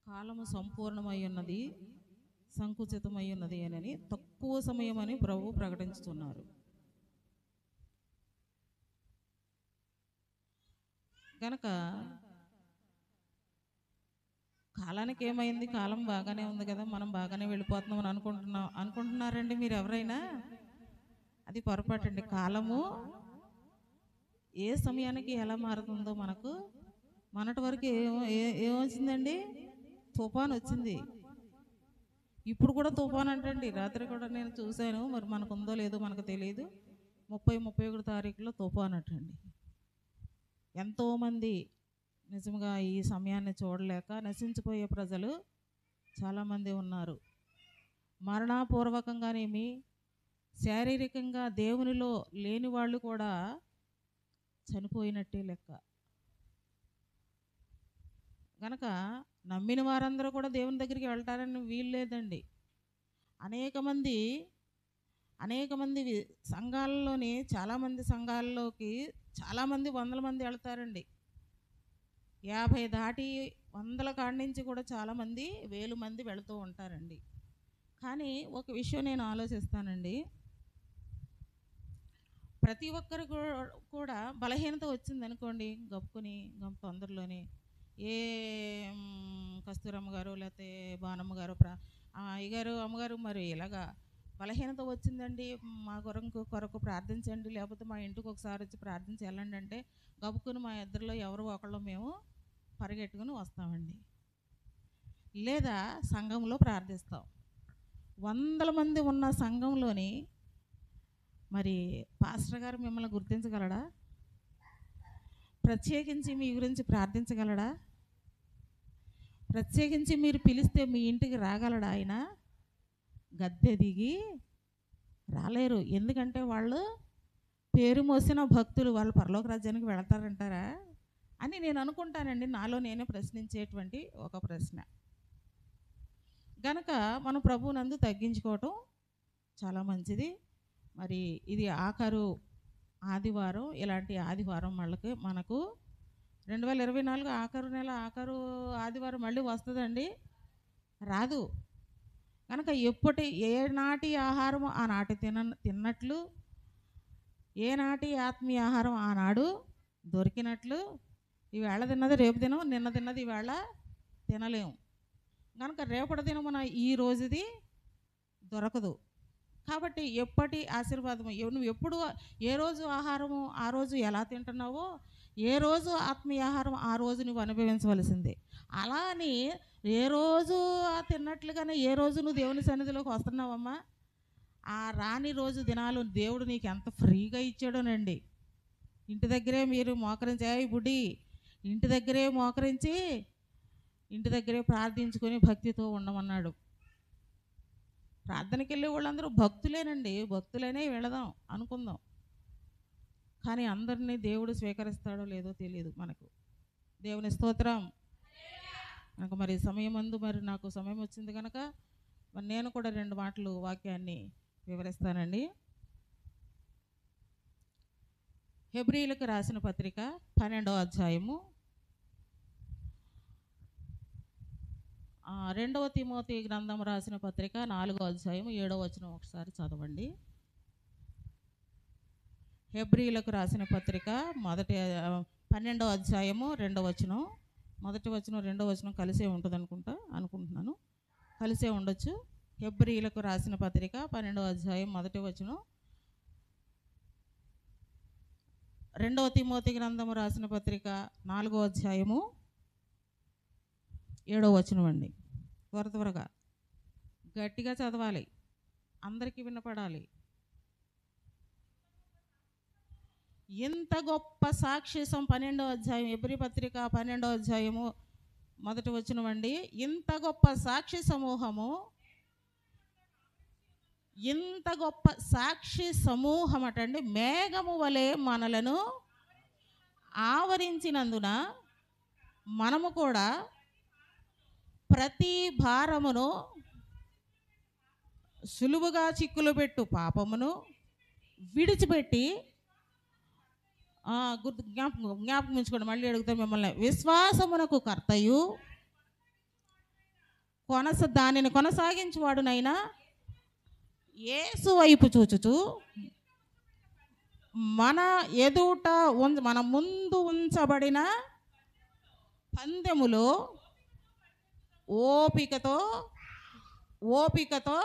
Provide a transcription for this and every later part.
కాలము సంపూర్ణమై ఉన్నది, సంకుచితమై ఉన్నది అని తక్కువ సమయం అని ప్రభు ప్రకటించుతున్నారు. కనుక కాలానికి ఏమైంది, కాలం బాగానే ఉంది కదా, మనం బాగానే వెళ్ళిపోతున్నాం అని అనుకుంటున్నారండి మీరు ఎవరైనా? అది పొరపాటండి. కాలము ఏ సమయానికి ఎలా మారుతుందో మనకు మొన్నటి వరకు ఏమొచ్చిందండి? తుఫాన్ వచ్చింది. ఇప్పుడు కూడా తుఫాన్ అంటండి. రాత్రి కూడా నేను చూశాను, మరి మనకు ఉందో లేదో మనకు తెలియదు. 30-31 తారీఖులో తుఫాన్ అటండి. ఎంతోమంది నిజంగా ఈ సమయాన్ని చూడలేక నశించిపోయే ప్రజలు చాలామంది ఉన్నారు. మరణాపూర్వకంగానేమి శారీరకంగా దేవునిలో లేని వాళ్ళు కూడా చనిపోయినట్టే లెక్క. కనుక నమ్మిన వారందరూ కూడా దేవుని దగ్గరికి వెళ్తారని వీలు లేదండి. అనేక మంది సంఘాలలోని చాలామంది సంఘాల్లోకి చాలామంది 100 మంది వెళ్తారండి. 50 దాటి 100 కాడి నుంచి కూడా చాలామంది 1000 మంది వెళుతూ ఉంటారండి. కానీ ఒక విషయం నేను ఆలోచిస్తానండి, ప్రతి ఒక్కరు కూడా బలహీనత వచ్చింది అనుకోండి, గొప్ప తొందరలోనే ఏ కస్తూరమ్మ గారు లేకపోతే బాణమ్మ గారు అయ్యగారు అమ్మగారు మరి ఇలాగా బలహీనత వచ్చిందండి, మా కొరకు ప్రార్థించండి, లేకపోతే మా ఇంటికి ఒకసారి వచ్చి ప్రార్థించి వెళ్ళండి అంటే గబుక్కుని మా ఇద్దరిలో ఎవరో ఒకళ్ళు మేము పరిగెట్టుకుని వస్తామండి. లేదా సంఘంలో ప్రార్థిస్తాం. 100 మంది ఉన్న సంఘంలోని మరి పాస్టర్ గారు మిమ్మల్ని గుర్తించగలడా? ప్రత్యేకించి మీ గురించి ప్రార్థించగలడా? ప్రత్యేకించి మీరు పిలిస్తే మీ ఇంటికి రాగలడా? ఆయన గద్దె దిగి రాలేరు. ఎందుకంటే వాళ్ళు పేరు మోసిన భక్తులు, వాళ్ళు పరలోక రాజ్యానికి వెళతారంటారా అని నేను అనుకుంటానండి. నాలో నేనే ప్రశ్నించేటువంటి ఒక ప్రశ్న. గనక మనం ప్రభువునందు తగ్గించుకోవటం చాలా మంచిది. మరి ఇది ఆఖరు ఆదివారం. ఇలాంటి ఆదివారం మనకు 2024 ఆఖరు నెల ఆఖరు ఆదివారం మళ్ళీ వస్తుందండి? రాదు. కనుక ఏనాటి ఆహారం ఆనాటి తిన్నట్లు, ఏనాటి ఆత్మీయ ఆహారం ఆనాడు దొరికినట్లు, ఈవేళ తిన్నది రేపు తినం, నిన్న తిన్నది ఈవేళ తినలేము. కనుక రేపటి దినమున ఈ రోజుది దొరకదు. కాబట్టి ఎప్పటి ఆశీర్వాదము నువ్వు ఎప్పుడు ఏ రోజు ఆహారము ఆ రోజు ఎలా తింటున్నావో, ఏ రోజు ఆత్మీయ ఆహారం ఆ రోజు నువ్వు అనుభవించవలసిందే. అలా అని ఏ రోజు తిన్నట్లుగానే ఏ రోజు నువ్వు దేవుని సన్నిధిలోకి వస్తున్నావమ్మా, ఆ రాని రోజు దినాలు దేవుడు నీకు ఎంత ఫ్రీగా ఇచ్చాడోనండి. ఇంటి దగ్గరే మీరు మోకరించి బుడ్డి ఇంటి దగ్గరే మోకరించి ఇంటి దగ్గరే ప్రార్థించుకొని భక్తితో ఉండమన్నాడు. ప్రార్థనకి వెళ్ళే వాళ్ళందరూ భక్తులేనండి. భక్తులనే వెళదాం అనుకుందాం. కానీ అందరినీ దేవుడు స్వీకరిస్తాడో లేదో తెలియదు మనకు. దేవుని స్తోత్రం. కనుక మరి మరి నాకు సమయం వచ్చింది కనుక మరి నేను కూడా 2 మాటలు వాక్యాన్ని వివరిస్తానండి. హెబ్రీయులకు రాసిన పత్రిక 12వ అధ్యాయము 2వ తిమోతి గ్రంథం రాసిన పత్రిక 4వ అధ్యాయము 7వ వచనం ఒకసారి చదవండి. హెబ్రీయులకు రాసిన పత్రిక 12వ అధ్యాయము 2వ వచనం, మొదటి వచనం 2వ వచనం కలిసే ఉంటుంది అనుకుంటున్నాను. కలిసే ఉండొచ్చు. హెబ్రీయులకు రాసిన పత్రిక 12వ అధ్యాయం మొదటి వచనం, 2వ తిమోతి గ్రంథము రాసిన పత్రిక 4వ అధ్యాయము 7వ వచనం అండి. త్వరగా గట్టిగా చదవాలి, అందరికీ వినపడాలి. ఇంత గొప్ప సాక్షిసం 12వ అధ్యాయం హెబ్రీ పత్రిక 12వ అధ్యాయము మొదటి వచనం అండి. ఇంత గొప్ప సాక్షి సమూహము, ఇంత గొప్ప సాక్షి సమూహం అటండి మేఘము వలె మనలను ఆవరించినందున మనము కూడా ప్రతి భారమును సులువుగా చిక్కులు పెట్టు పాపమును విడిచిపెట్టి జ్ఞాపకం ఉంచుకోండి. మళ్ళీ అడుగుతాను మిమ్మల్ని. విశ్వాసమునకు కర్తయు దానిని కొనసాగించువాడునైనా యేసు వైపు చూచుచు మన ఎదుట మన ముందు ఉంచబడిన పందెములో ఓపికతో ఓపికతో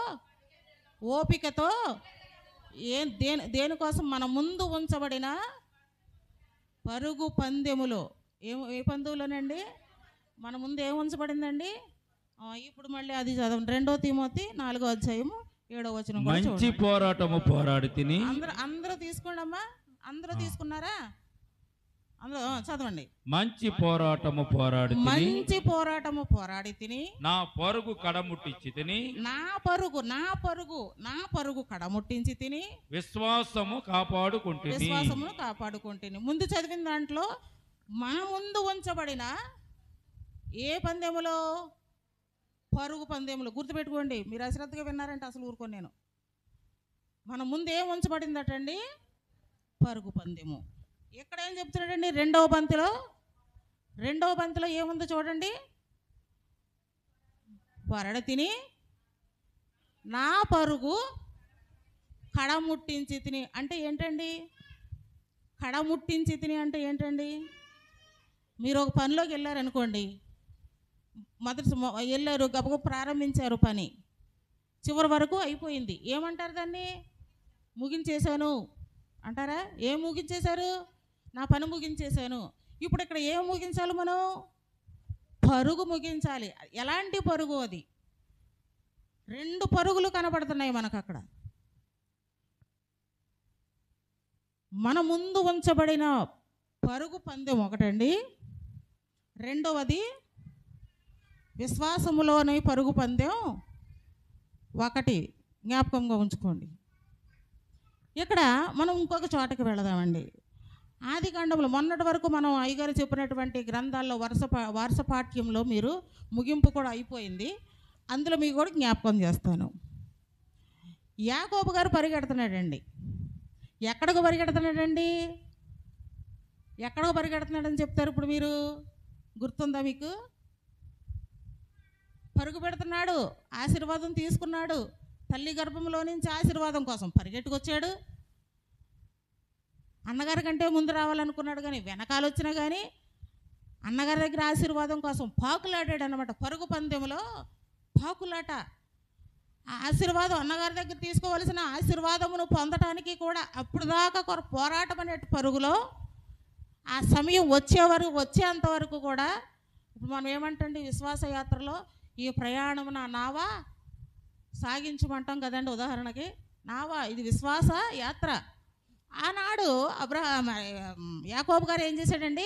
ఓపికతో దేనికోసం మన ముందు ఉంచబడిన పరుగు పందెములో ఏ పందెములోనండి మన ముందు ఏం ఉంచబడిందండి? ఇప్పుడు మళ్ళీ అది చదవండి. 2 తిమోతి 4వ అధ్యాయము 7వ వచనం. మంచి పోరాటము పోరాడి తిని. అందరూ తీసుకోండి అమ్మా. అందరూ తీసుకున్నారా? అందరూ చదవండి. మంచి పోరాటము పోరాడి తిని నా పరుగు కడముట్టించి తిని. నా పరుగు కడముట్టించి తిని విశ్వాసమును కాపాడుకుంటుని. ముందు చదివిన దాంట్లో మన ముందు ఉంచబడిన ఏ పందెములో? పరుగు పందెములు. గుర్తుపెట్టుకోండి. మీరు అశ్రద్ధగా విన్నారంటే అసలు ఊరుకోను నేను. మన ముందు ఏం ఉంచబడిందటండి? పరుగు పందెము. ఇక్కడ ఏం చెప్తున్నాడండి? రెండవ పంక్తిలో ఏముందో చూడండి. పొరడ తిని నా పరుగు కడముట్టించి తిని అంటే ఏంటండి? కడముట్టించి తిని అంటే ఏంటండి? మీరు ఒక పనిలోకి వెళ్ళారనుకోండి, వెళ్ళారు, గబగబ ప్రారంభించారు పని, చివరి వరకు అయిపోయింది. ఏమంటారు దాన్ని? ముగించేశాను అంటారా? ఏం ముగించేశారు? నా పని ముగించేశాను. ఇప్పుడు ఇక్కడ ఏం ముగించాలి మనం? పరుగు ముగించాలి. ఎలాంటి పరుగు అది? 2 పరుగులు కనబడుతున్నాయి మనకు అక్కడ. మన ముందు ఉంచబడిన పరుగు పందెం ఒకటండి. రెండవది విశ్వాసములోని పరుగు పందెం ఒకటి. జ్ఞాపకంగా ఉంచుకోండి. ఇక్కడ మనం ఇంకొక చోటకి వెళదామండి. ఆదికాండంలో మొన్నటి వరకు మనం అయ్యగారు చెప్పినటువంటి గ్రంథాల్లో వరుస పాఠ్యంలో మీరు ముగింపు కూడా అయిపోయింది. అందులో మీకు కూడా జ్ఞాపకం చేస్తాను. యాకోబు గారు పరిగెడుతున్నాడండి. ఎక్కడికి పరిగెడుతున్నాడని చెప్తారు ఇప్పుడు మీరు? గుర్తుందా మీకు? పరుగు పెడుతున్నాడు, ఆశీర్వాదం తీసుకున్నాడు. తల్లి గర్భంలో నుంచి ఆశీర్వాదం కోసం పరిగెట్టుకొచ్చాడు. అన్నగారి కంటే ముందు రావాలనుకున్నాడు, కానీ వెనకాల వచ్చినా కానీ అన్నగారి దగ్గర ఆశీర్వాదం కోసం పాకులాడాడు అన్నమాట. పరుగు పందెంలో పాకులాట. ఆ ఆశీర్వాదం, అన్నగారి దగ్గర తీసుకోవలసిన ఆశీర్వాదమును పొందటానికి కూడా అప్పుడు దాకా పోరాటం అనే పరుగులో ఆ సమయం వచ్చేంతవరకు కూడా. ఇప్పుడు మనం ఏమంటండి విశ్వాస యాత్రలో? ఈ ప్రయాణం నా నావా సాగించమంటాం కదండి. ఉదాహరణకి నావా, ఇది విశ్వాస యాత్ర. ఆనాడు యాకోబు గారు ఏం చేశాడండి?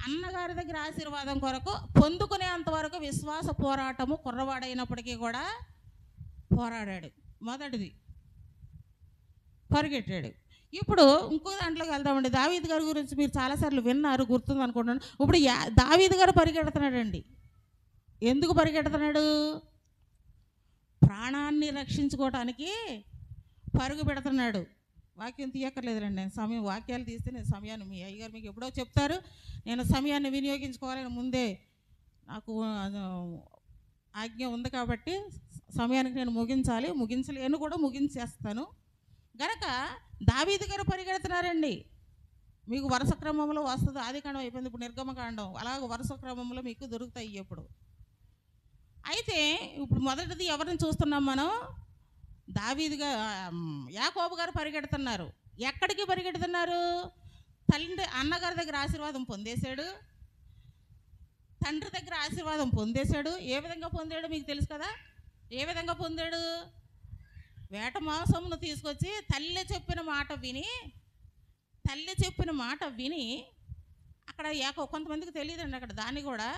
అన్నగారి దగ్గర ఆశీర్వాదం కొరకు పొందుకునేంతవరకు విశ్వాస పోరాటము కుర్రవాడైనప్పటికీ కూడా పోరాడాడు. మొదటిది పరిగెట్టాడు. ఇప్పుడు ఇంకో దాంట్లోకి వెళ్దామండి. దావీదు గారి గురించి మీరు చాలాసార్లు విన్నారు, గుర్తుంది అనుకుంటున్నాను. ఇప్పుడు దావీదు గారు పరిగెడుతున్నాడండి. ఎందుకు పరిగెడుతున్నాడు? ప్రాణాన్ని రక్షించుకోవటానికి పరుగు పెడుతున్నాడు. వాక్యం తీయక్కర్లేదులేండి, నేను సమయం వాక్యాలు తీస్తే నేను సమయాన్ని మీ అయ్యగారు మీకు ఎప్పుడో చెప్తారు. నేను సమయాన్ని వినియోగించుకోవాలని ముందే నాకు ఆజ్ఞ ఉంది కాబట్టి సమయానికి నేను ముగించలేను కూడా, ముగించేస్తాను. గనక దావీదు గారు పరిగెడుతున్నారండి. మీకు వరుస క్రమంలో వస్తుంది. ఆదికాండం అయిపోయింది, ఇప్పుడు నిర్గమకాండం. అలాగ వరుస క్రమంలో మీకు దొరుకుతాయి ఎప్పుడు. అయితే ఇప్పుడు మొదటిది ఎవరిని చూస్తున్నాం మనం? యాకోబు గారు పరిగెడుతున్నారు. ఎక్కడికి పరిగెడుతున్నారు? అన్నగారి దగ్గర ఆశీర్వాదం పొందేశాడు, తండ్రి దగ్గర ఆశీర్వాదం పొందేశాడు. ఏ విధంగా పొందాడు మీకు తెలుసు కదా? ఏ విధంగా పొందాడు? వేట మాంసమును తీసుకొచ్చి తల్లి చెప్పిన మాట విని అక్కడ కొంతమందికి తెలియదండి అక్కడ దాన్ని కూడా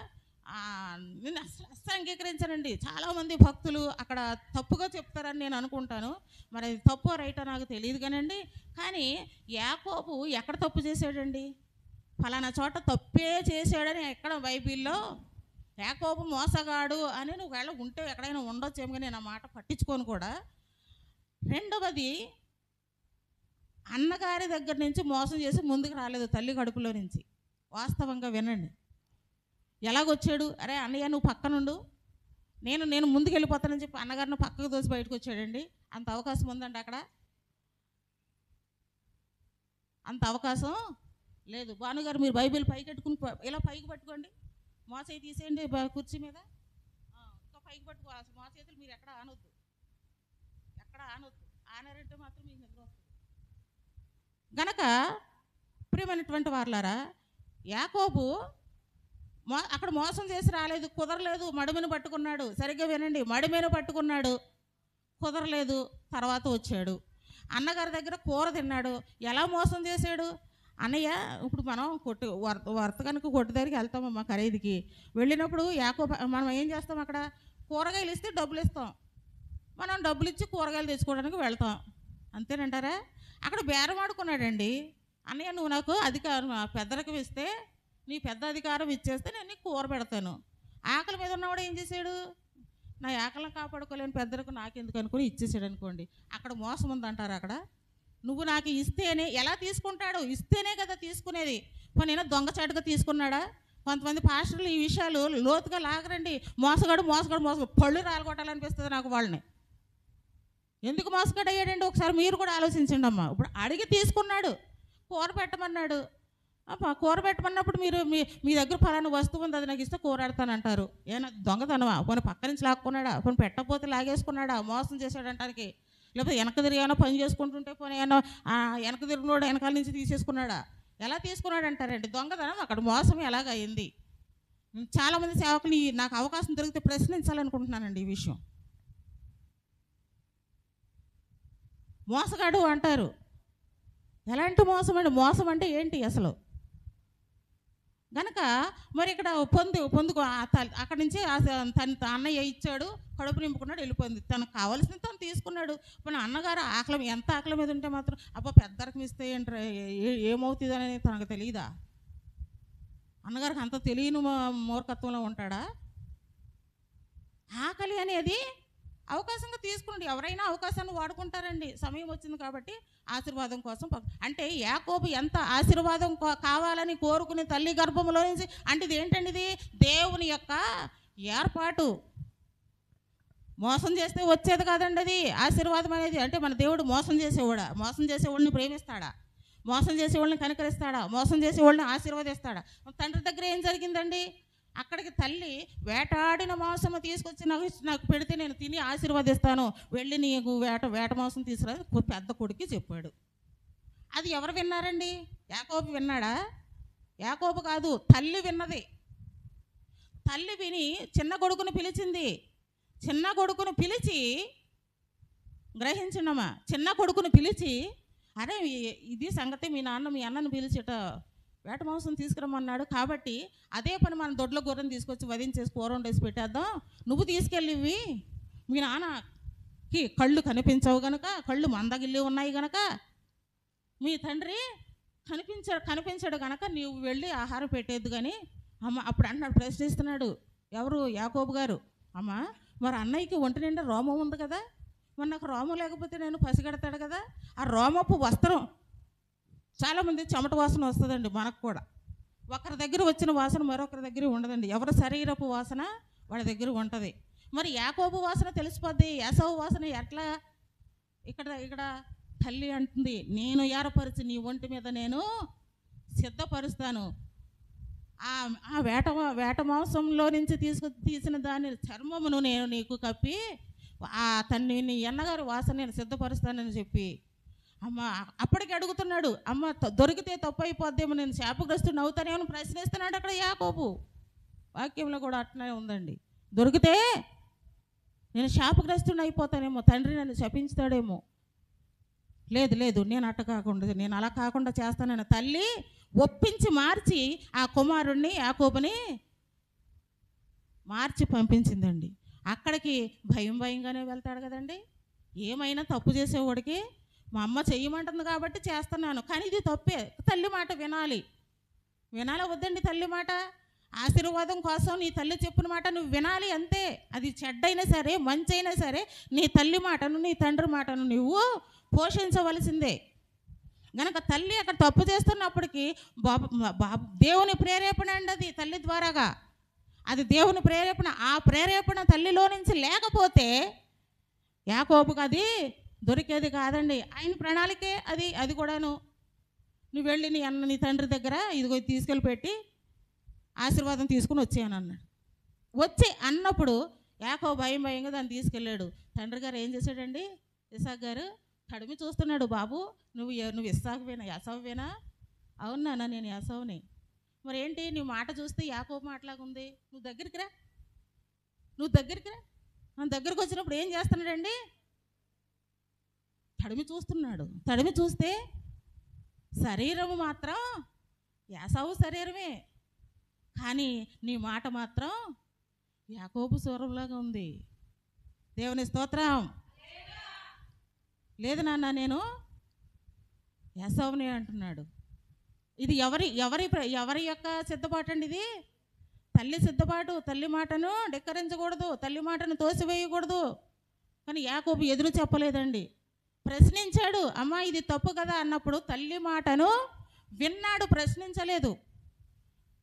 నేను అస్సలు అంగీకరించానండి. చాలామంది భక్తులు అక్కడ తప్పుగా చెప్తారని నేను అనుకుంటాను. మరి అది తప్పో రైటో నాకు తెలియదు కానండి. కానీ యాకోబు ఎక్కడ తప్పు చేశాడండి? ఫలానా చోట తప్పే చేశాడని ఎక్కడ బైబిల్లో యాకోబు మోసగాడు అని ఒకవేళ ఉంటే ఎక్కడైనా ఉండొచ్చేమో, నేను ఆ మాట పట్టించుకోను కూడా. రెండవది, అన్నగారి దగ్గర నుంచి మోసం చేసి ముందుకు రాలేదు, తల్లి కడుపులో నుంచి. వాస్తవంగా వినండి, ఎలాగొచ్చాడు? అరే అన్నయ్య నువ్వు పక్కనుండు, నేను ముందుకు వెళ్ళిపోతానని చెప్పి అన్నగారిని పక్కకు దోసి బయటకు వచ్చాడండి. అంత అవకాశం ఉందండి అక్కడ? అంత అవకాశం లేదు. భానుగారు మీరు బైబిల్ పైకెట్టుకుని ఇలా పైకి పట్టుకోండి, మోసేయి తీసేయండి కుర్చీ మీద, ఇంకా పైకి పట్టుకో. మోసేతులు మీరు ఎక్కడ ఆనొద్దు, ఎక్కడ ఆనొద్దు. ఆనారంటే మాత్రం మీకు నిద్ర వస్తుంది. గనక ప్రియమైనటువంటి వారలారా, యాకోబు అక్కడ మోసం చేసి రాలేదు, కుదరలేదు, మడిమెను పట్టుకున్నాడు. సరిగ్గా వినండి, మడిమెను పట్టుకున్నాడు, కుదరలేదు. తర్వాత వచ్చాడు అన్నగారి దగ్గర కూర తిన్నాడు. ఎలా మోసం చేశాడు? అన్నయ్య, ఇప్పుడు మనం వర్తకానికి కొట్టు దగ్గరికి వెళ్తామమ్మా ఖరీదుకి. వెళ్ళినప్పుడు మనం ఏం చేస్తాం, అక్కడ కూరగాయలు ఇస్తే డబ్బులు ఇస్తాం, మనం డబ్బులు ఇచ్చి కూరగాయలు తెచ్చుకోవడానికి వెళ్తాం, అంతేనంటారా? అక్కడ బేరం ఆడుకున్నాడండి. అన్నయ్య, నువ్వు నాకు అధికారం పెద్దరికి ఇస్తే, నీ పెద్ద అధికారం ఇచ్చేస్తే నేను నీకు కూర పెడతాను. ఆకలి మీద ఉన్నవాడు ఏం చేశాడు? నా ఆకలిని కాపాడుకోలేని పెద్దలకు నాకెందుకు అనుకుని ఇచ్చేసాడు అనుకోండి. అక్కడ మోసం ఉందంటారు. అక్కడ నువ్వు నాకు ఇస్తేనే, ఎలా తీసుకుంటాడు? ఇస్తేనే కదా తీసుకునేది. నేను దొంగచాటుగా తీసుకున్నాడా? కొంతమంది పాస్టర్లు ఈ విషయాలు లోతుగా లాగరండి. మోసగాడు పళ్ళు రాలగొట్టాలనిపిస్తుంది నాకు వాళ్ళని. ఎందుకు మోసగాడు అయ్యాడండి? ఒకసారి మీరు కూడా ఆలోచించండి అమ్మా. ఇప్పుడు అడిగి తీసుకున్నాడు, కూర పెట్టమన్నాడు. కూర పెట్టమన్నప్పుడు మీరు మీ దగ్గర ఫలానా వస్తువు ఉంది, అది నాకు ఇస్తే కూర పెడతానంటారు. ఏనా దొంగతనమా? పోనీ పక్క నుంచి లాక్కున్నాడా? పోనీ పెట్టకపోతే లాగేసుకున్నాడా? మోసం చేశాడంటానికి. లేకపోతే వెనక తిరిగి ఏమైనా పని చేసుకుంటుంటే పోనీ ఏమన్నా వెనక తిరిగినోడు వెనకాల నుంచి తీసేసుకున్నాడా? ఎలా తీసుకున్నాడు అంటారండి? దొంగతనం. అక్కడ మోసం ఎలాగైంది? చాలామంది సేవకులు నాకు అవకాశం దొరికితే ప్రశ్నించాలనుకుంటున్నానండి ఈ విషయం. మోసగాడు అంటారు. ఎలాంటి మోసం అండి? మోసం అంటే ఏంటి అసలు? గనక మరి ఇక్కడ పొందుకో అక్కడి నుంచి తన అన్నయ్య ఇచ్చాడు, కడుపు నింపుకున్నాడు, వెళ్ళిపోయింది. తనకు కావాల్సింది తను తీసుకున్నాడు. మన అన్నగారు ఆకలి, ఎంత ఆకలి మీద ఉంటే మాత్రం పెద్దరికి ఇస్తే ఏంటి ఏమవుతుంది అనేది తనకు తెలియదా? అన్నగారికి అంత తెలియని మూర్ఖత్వంలో ఉంటాడా? ఆకలి అనేది అవకాశంగా తీసుకున్నాడు. ఎవరైనా అవకాశాన్ని వాడుకుంటారండి. సమయం వచ్చింది కాబట్టి ఆశీర్వాదం కోసం. అంటే యాకోబు ఎంత ఆశీర్వాదం కావాలని కోరుకునే తల్లి గర్భంలో నుంచి, అంటే ఇది ఏంటండి? ఇది దేవుని యొక్క ఏర్పాటు. మోసం చేస్తే వచ్చేది కాదండి అది ఆశీర్వాదం అనేది. అంటే మన దేవుడు మోసం చేసేవాడిని ప్రేమిస్తాడా? మోసం చేసేవాళ్ళని కనికరిస్తాడా? మోసం చేసేవాళ్ళని ఆశీర్వదిస్తాడా? తండ్రి దగ్గర ఏం జరిగిందండి? అక్కడికి తల్లి వేటాడిన మాంసము తీసుకొచ్చి నాకు పెడితే నేను తిని ఆశీర్వదిస్తాను, వెళ్ళి నీకు వేట మాంసం తీసుకురా పెద్ద కొడుకు చెప్పాడు. అది ఎవరు విన్నారండి? యాకోబు విన్నాడా? యాకోబు కాదు, తల్లి విన్నది. తల్లి విని చిన్న కొడుకుని పిలిచింది. చిన్న కొడుకును పిలిచి, గ్రహించండమ్మా, చిన్న కొడుకును పిలిచి, అరే ఇది సంగతి, మీ అన్నను పిలిచిట వేట మాంసం తీసుకురమ్మన్నాడు కాబట్టి అదే పని మనం దొడ్ల గొర్రెని తీసుకొచ్చి వధించేసి కూర వండేసి పెట్టేద్దాం. నువ్వు తీసుకెళ్ళివి, మీ నాన్నకి కళ్ళు కనిపించవు గనక, కళ్ళు మందగిల్లి ఉన్నాయి గనక, మీ తండ్రి కనిపించాడు గనక నీవు వెళ్ళి ఆహారం పెట్టేద్దు కానీ అమ్మ. అప్పుడు అన్నాడు, ప్రశ్నిస్తున్నాడు ఎవరు? యాకోబు గారు. అమ్మ, మరి అన్నయ్యకి ఒంటి నిండా రోమం ఉంది కదా, మరి నాకు రోమం లేకపోతే నేను పసిగడతాడు కదా. ఆ రోమపు వస్త్రం, చాలామంది చెమట వాసన వస్తుందండి మనకు కూడా. ఒకరి దగ్గర వచ్చిన వాసన మరొకరి దగ్గర ఉండదండి. ఎవరి శరీరపు వాసన వాళ్ళ దగ్గర ఉంటుంది. మరి యాకోబు వాసన తెలిసిపోద్ది, ఏసావు వాసన ఎట్లా? ఇక్కడ తల్లి అంటుంది, నేను ఏర్పరిచి నీ ఒంటి మీద నేను సిద్ధపరుస్తాను. ఆ వేట మాంసంలో నుంచి తీసిన దాని చర్మమును నేను నీకు కప్పి నీ అన్నగారి వాసన నేను సిద్ధపరుస్తానని చెప్పి, అమ్మ అప్పటికి అడుగుతున్నాడు, అమ్మ దొరికితే తప్పు అయిపోద్దేమో, నేను శాపగ్రస్తుని అవుతానేమో ప్రశ్నిస్తున్నాడు అక్కడ యాకోబు. వాక్యంలో కూడా అట్లనే ఉందండి. దొరికితే నేను శాపగ్రస్తుని అయిపోతానేమో, తండ్రి నన్ను శపించుతాడేమో. లేదు, నేను అలా కాకుండా చేస్తానని తల్లి ఒప్పించి మార్చి ఆ కుమారుణ్ణి యాకోబుని మార్చి పంపించిందండి. అక్కడికి భయంగానే వెళ్తాడు కదండి. ఏమైనా తప్పు చేసేవాడికి మా అమ్మ చెయ్యమంటుంది కాబట్టి చేస్తున్నాను, కానీ ఇది తప్పే. తల్లి మాట వినాలా వద్దండి? తల్లి మాట, ఆశీర్వాదం కోసం నీ తల్లి చెప్పిన మాట నువ్వు వినాలి అంతే. అది చెడ్డైనా సరే మంచి అయినా సరే నీ తల్లి మాటను నీ తండ్రి మాటను నువ్వు పోషించవలసిందే. గనక తల్లి అక్కడ తప్పు చేస్తున్నప్పటికీ దేవుని ప్రేరేపణ అండి అది తల్లి ద్వారాగా. అది దేవుని ప్రేరేపణ. ఆ ప్రేరేపణ తల్లిలో నుంచి లేకపోతే యాకోబుకు అది దొరికేది కాదండి. ఆయన ప్రణాళికే అది కూడాను. నువ్వు వెళ్ళి నీ తండ్రి దగ్గర ఇదిగో తీసుకెళ్ళి పెట్టి ఆశీర్వాదం తీసుకుని వచ్చాను అన్నాడు. వచ్చి అన్నప్పుడు యాకోబు భయంగా దాన్ని తీసుకెళ్ళాడు. తండ్రి గారు ఏం చేశాడండి? ఇస్సాకు గారు తడిమి చూస్తున్నాడు. బాబు నువ్వు ఇస్సాకువేనా, యాసవువేనా? అవునా, నేను యాసవుని. మరి ఏంటి నీ మాట చూస్తే యాకోబు మాటలాగా ఉంది. నువ్వు దగ్గరికి రా. మన దగ్గరికి వచ్చినప్పుడు ఏం చేస్తున్నాడండి? తడిమి చూస్తున్నాడు. తడిమి చూస్తే శరీరము మాత్రం యాసవు శరీరమే, కానీ నీ మాట మాత్రం యాకోబు స్వరంలాగా ఉంది. దేవుని స్తోత్రం. లేదు నాన్న, నేను యాసవుని అంటున్నాడు. ఇది ఎవరి యొక్క సిద్ధపాటు అండి? ఇది తల్లి సిద్ధపాటు. తల్లి మాటను ధిక్కరించకూడదు, తల్లి మాటను తోసివేయకూడదు. కానీ యాకోబు ఎదురు చెప్పలేదండి, ప్రశ్నించాడు. అమ్మా ఇది తప్పు కదా అన్నప్పుడు తల్లి మాటను విన్నాడు, ప్రశ్నించలేదు.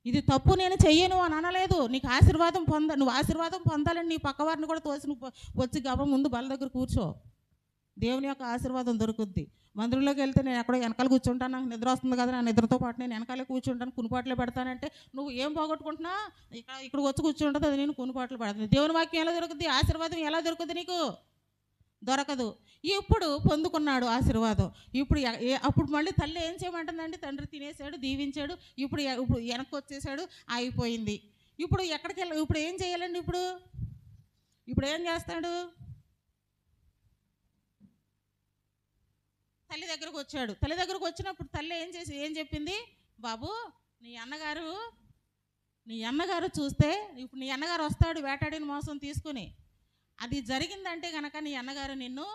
ఇది తప్పు, నేను చెయ్యను అని అనలేదు. నువ్వు ఆశీర్వాదం పొందాలని నీ పక్కవారిని కూడా తోసి నువ్వు వచ్చి గబ ముందు బల దగ్గర కూర్చో. దేవుని యొక్క ఆశీర్వాదం దొరుకుద్ది. మందిరంలోకి వెళ్తే నేను ఎక్కడో వెనకాల కూర్చుంటాను, నాకు నిద్ర వస్తుంది కదా, నా నిద్రతో పాటు నేను వెనకాలే కూర్చుంటాను, కునిపాట్లు పెడతానంటే నువ్వు ఏం పోగొట్టుకుంటున్నా? ఇక్కడికి వచ్చి కూర్చుంటుంది, అది నేను కునిపాట్లు పెడతాను. దేవుని వాక్యం ఎలా దొరుకుద్ది? ఆశీర్వాదం ఎలా దొరుకుద్ది? నీకు దొరకదు. ఇప్పుడు పొందుకున్నాడు ఆశీర్వాదం. అప్పుడు మళ్ళీ తల్లి ఏం చేయమంటుందండి? తండ్రి తినేసాడు, దీవించాడు, ఇప్పుడు వెనక్కి వచ్చేసాడు, అయిపోయింది. ఇప్పుడు ఎక్కడికి ఇప్పుడు ఏం చేయాలండి? ఇప్పుడు ఏం చేస్తాడు? తల్లి దగ్గరకు వచ్చాడు. తల్లి దగ్గరకు వచ్చినప్పుడు తల్లి ఏం చెప్పింది? బాబు నీ అన్నగారు చూస్తే, ఇప్పుడు నీ అన్నగారు వస్తాడు వేటాడిన మోసం తీసుకుని. అది జరిగిందంటే కనుక నీ అన్నగారు నిన్ను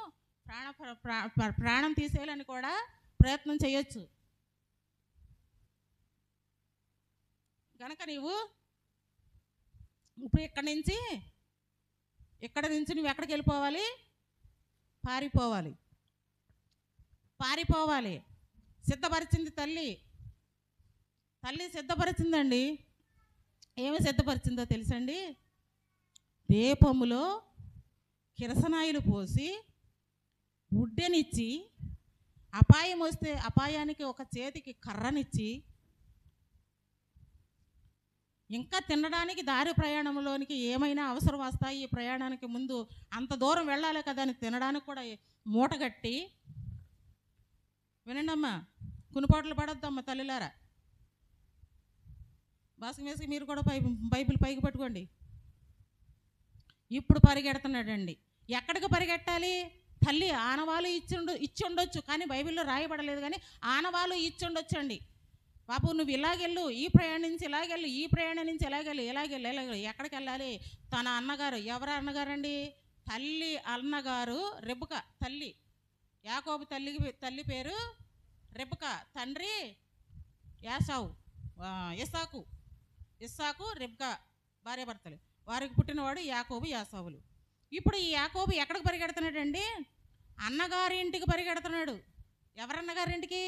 ప్రాణం తీసేయాలని కూడా ప్రయత్నం చేయొచ్చు. కనుక నీవు ఇప్పుడు ఇక్కడి నుంచి నువ్వు ఎక్కడికి వెళ్ళిపోవాలి? పారిపోవాలి. సిద్ధపరిచింది తల్లి సిద్ధపరిచిందండి. ఏమి సిద్ధపరిచిందో తెలుసండి? దీపములో కిరసనాయిలు పోసి ఉడ్డెనిచ్చి, అపాయం వస్తే అపాయానికి ఒక చేతికి కర్రనిచ్చి, ఇంకా తినడానికి దారి ప్రయాణంలోనికి ఏమైనా అవసరం వస్తాయి, ఈ ప్రయాణానికి ముందు అంత దూరం వెళ్ళాలి కదా అని తినడానికి కూడా మూటగట్టి, వినండమ్మా, కునిపాట్లు పడొద్దమ్మా తల్లిలారా, బాసం వేసి మీరు కూడా బైబిల్ పైకి పట్టుకోండి. ఇప్పుడు పరిగెడుతున్నాడండి. ఎక్కడికి పరిగెట్టాలి? తల్లి ఆనవాలు ఇచ్చి ఉండొచ్చు, కానీ బైబిల్లో రాయబడలేదు, కానీ ఆనవాలు ఇచ్చి ఉండొచ్చండి. బాబు నువ్వు ఇలాగెళ్ళు, ఈ ప్రయాణం నుంచి ఇలాగెళ్ళు, ఈ ప్రయాణం నుంచి ఇలాగెళ్ళు. ఎక్కడికి వెళ్ళాలి? తన అన్నగారు, ఎవరు అన్నగారండి? తల్లి అన్నగారు రెబెకా. తల్లి యాకోబు తల్లి పేరు రెబెకా, తండ్రి ఇస్సాకు రెబెకా భార్యాభర్తలు. వారికి పుట్టినవాడు యాకోబు, యాసావులు. ఇప్పుడు ఈ యాకోబు ఎక్కడికి పరిగెడుతున్నాడండి? అన్నగారింటికి పరిగెడుతున్నాడు. ఎవరన్నగారింటికి?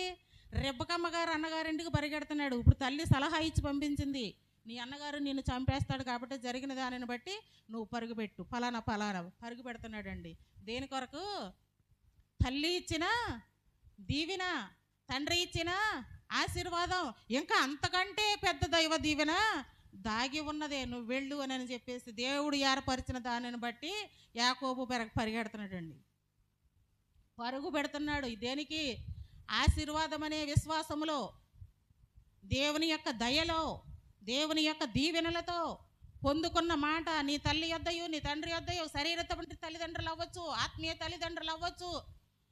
రెబెకమ్మ గారు అన్నగారింటికి పరిగెడుతున్నాడు. ఇప్పుడు తల్లి సలహా ఇచ్చి పంపించింది, నీ అన్నగారు నిన్ను చంపేస్తాడు కాబట్టి జరిగిన దానిని బట్టి నువ్వు పరుగుపెట్టు, ఫలానా పరుగు పెడుతున్నాడండి. దేని కొరకు? తల్లి ఇచ్చిన దీవెన, తండ్రి ఇచ్చిన ఆశీర్వాదం, ఇంకా అంతకంటే పెద్ద దైవ దీవెన దాగి ఉన్నదే, నువ్వు వెళ్ళు అని చెప్పేసి దేవుడు ఏర్పరిచిన దానిని బట్టి యాకోబు పరిగెడుతున్నాడండి, పరుగు పెడుతున్నాడు. దేనికి? ఆశీర్వాదం అనే విశ్వాసములో, దేవుని యొక్క దయలో, దేవుని యొక్క దీవెనలతో పొందుకున్న మాట. నీ తల్లి యొద్దయు నీ తండ్రి యొద్దయు శరీరటువంటి తల్లిదండ్రులు అవ్వచ్చు, ఆత్మీయ తల్లిదండ్రులు అవ్వచ్చు,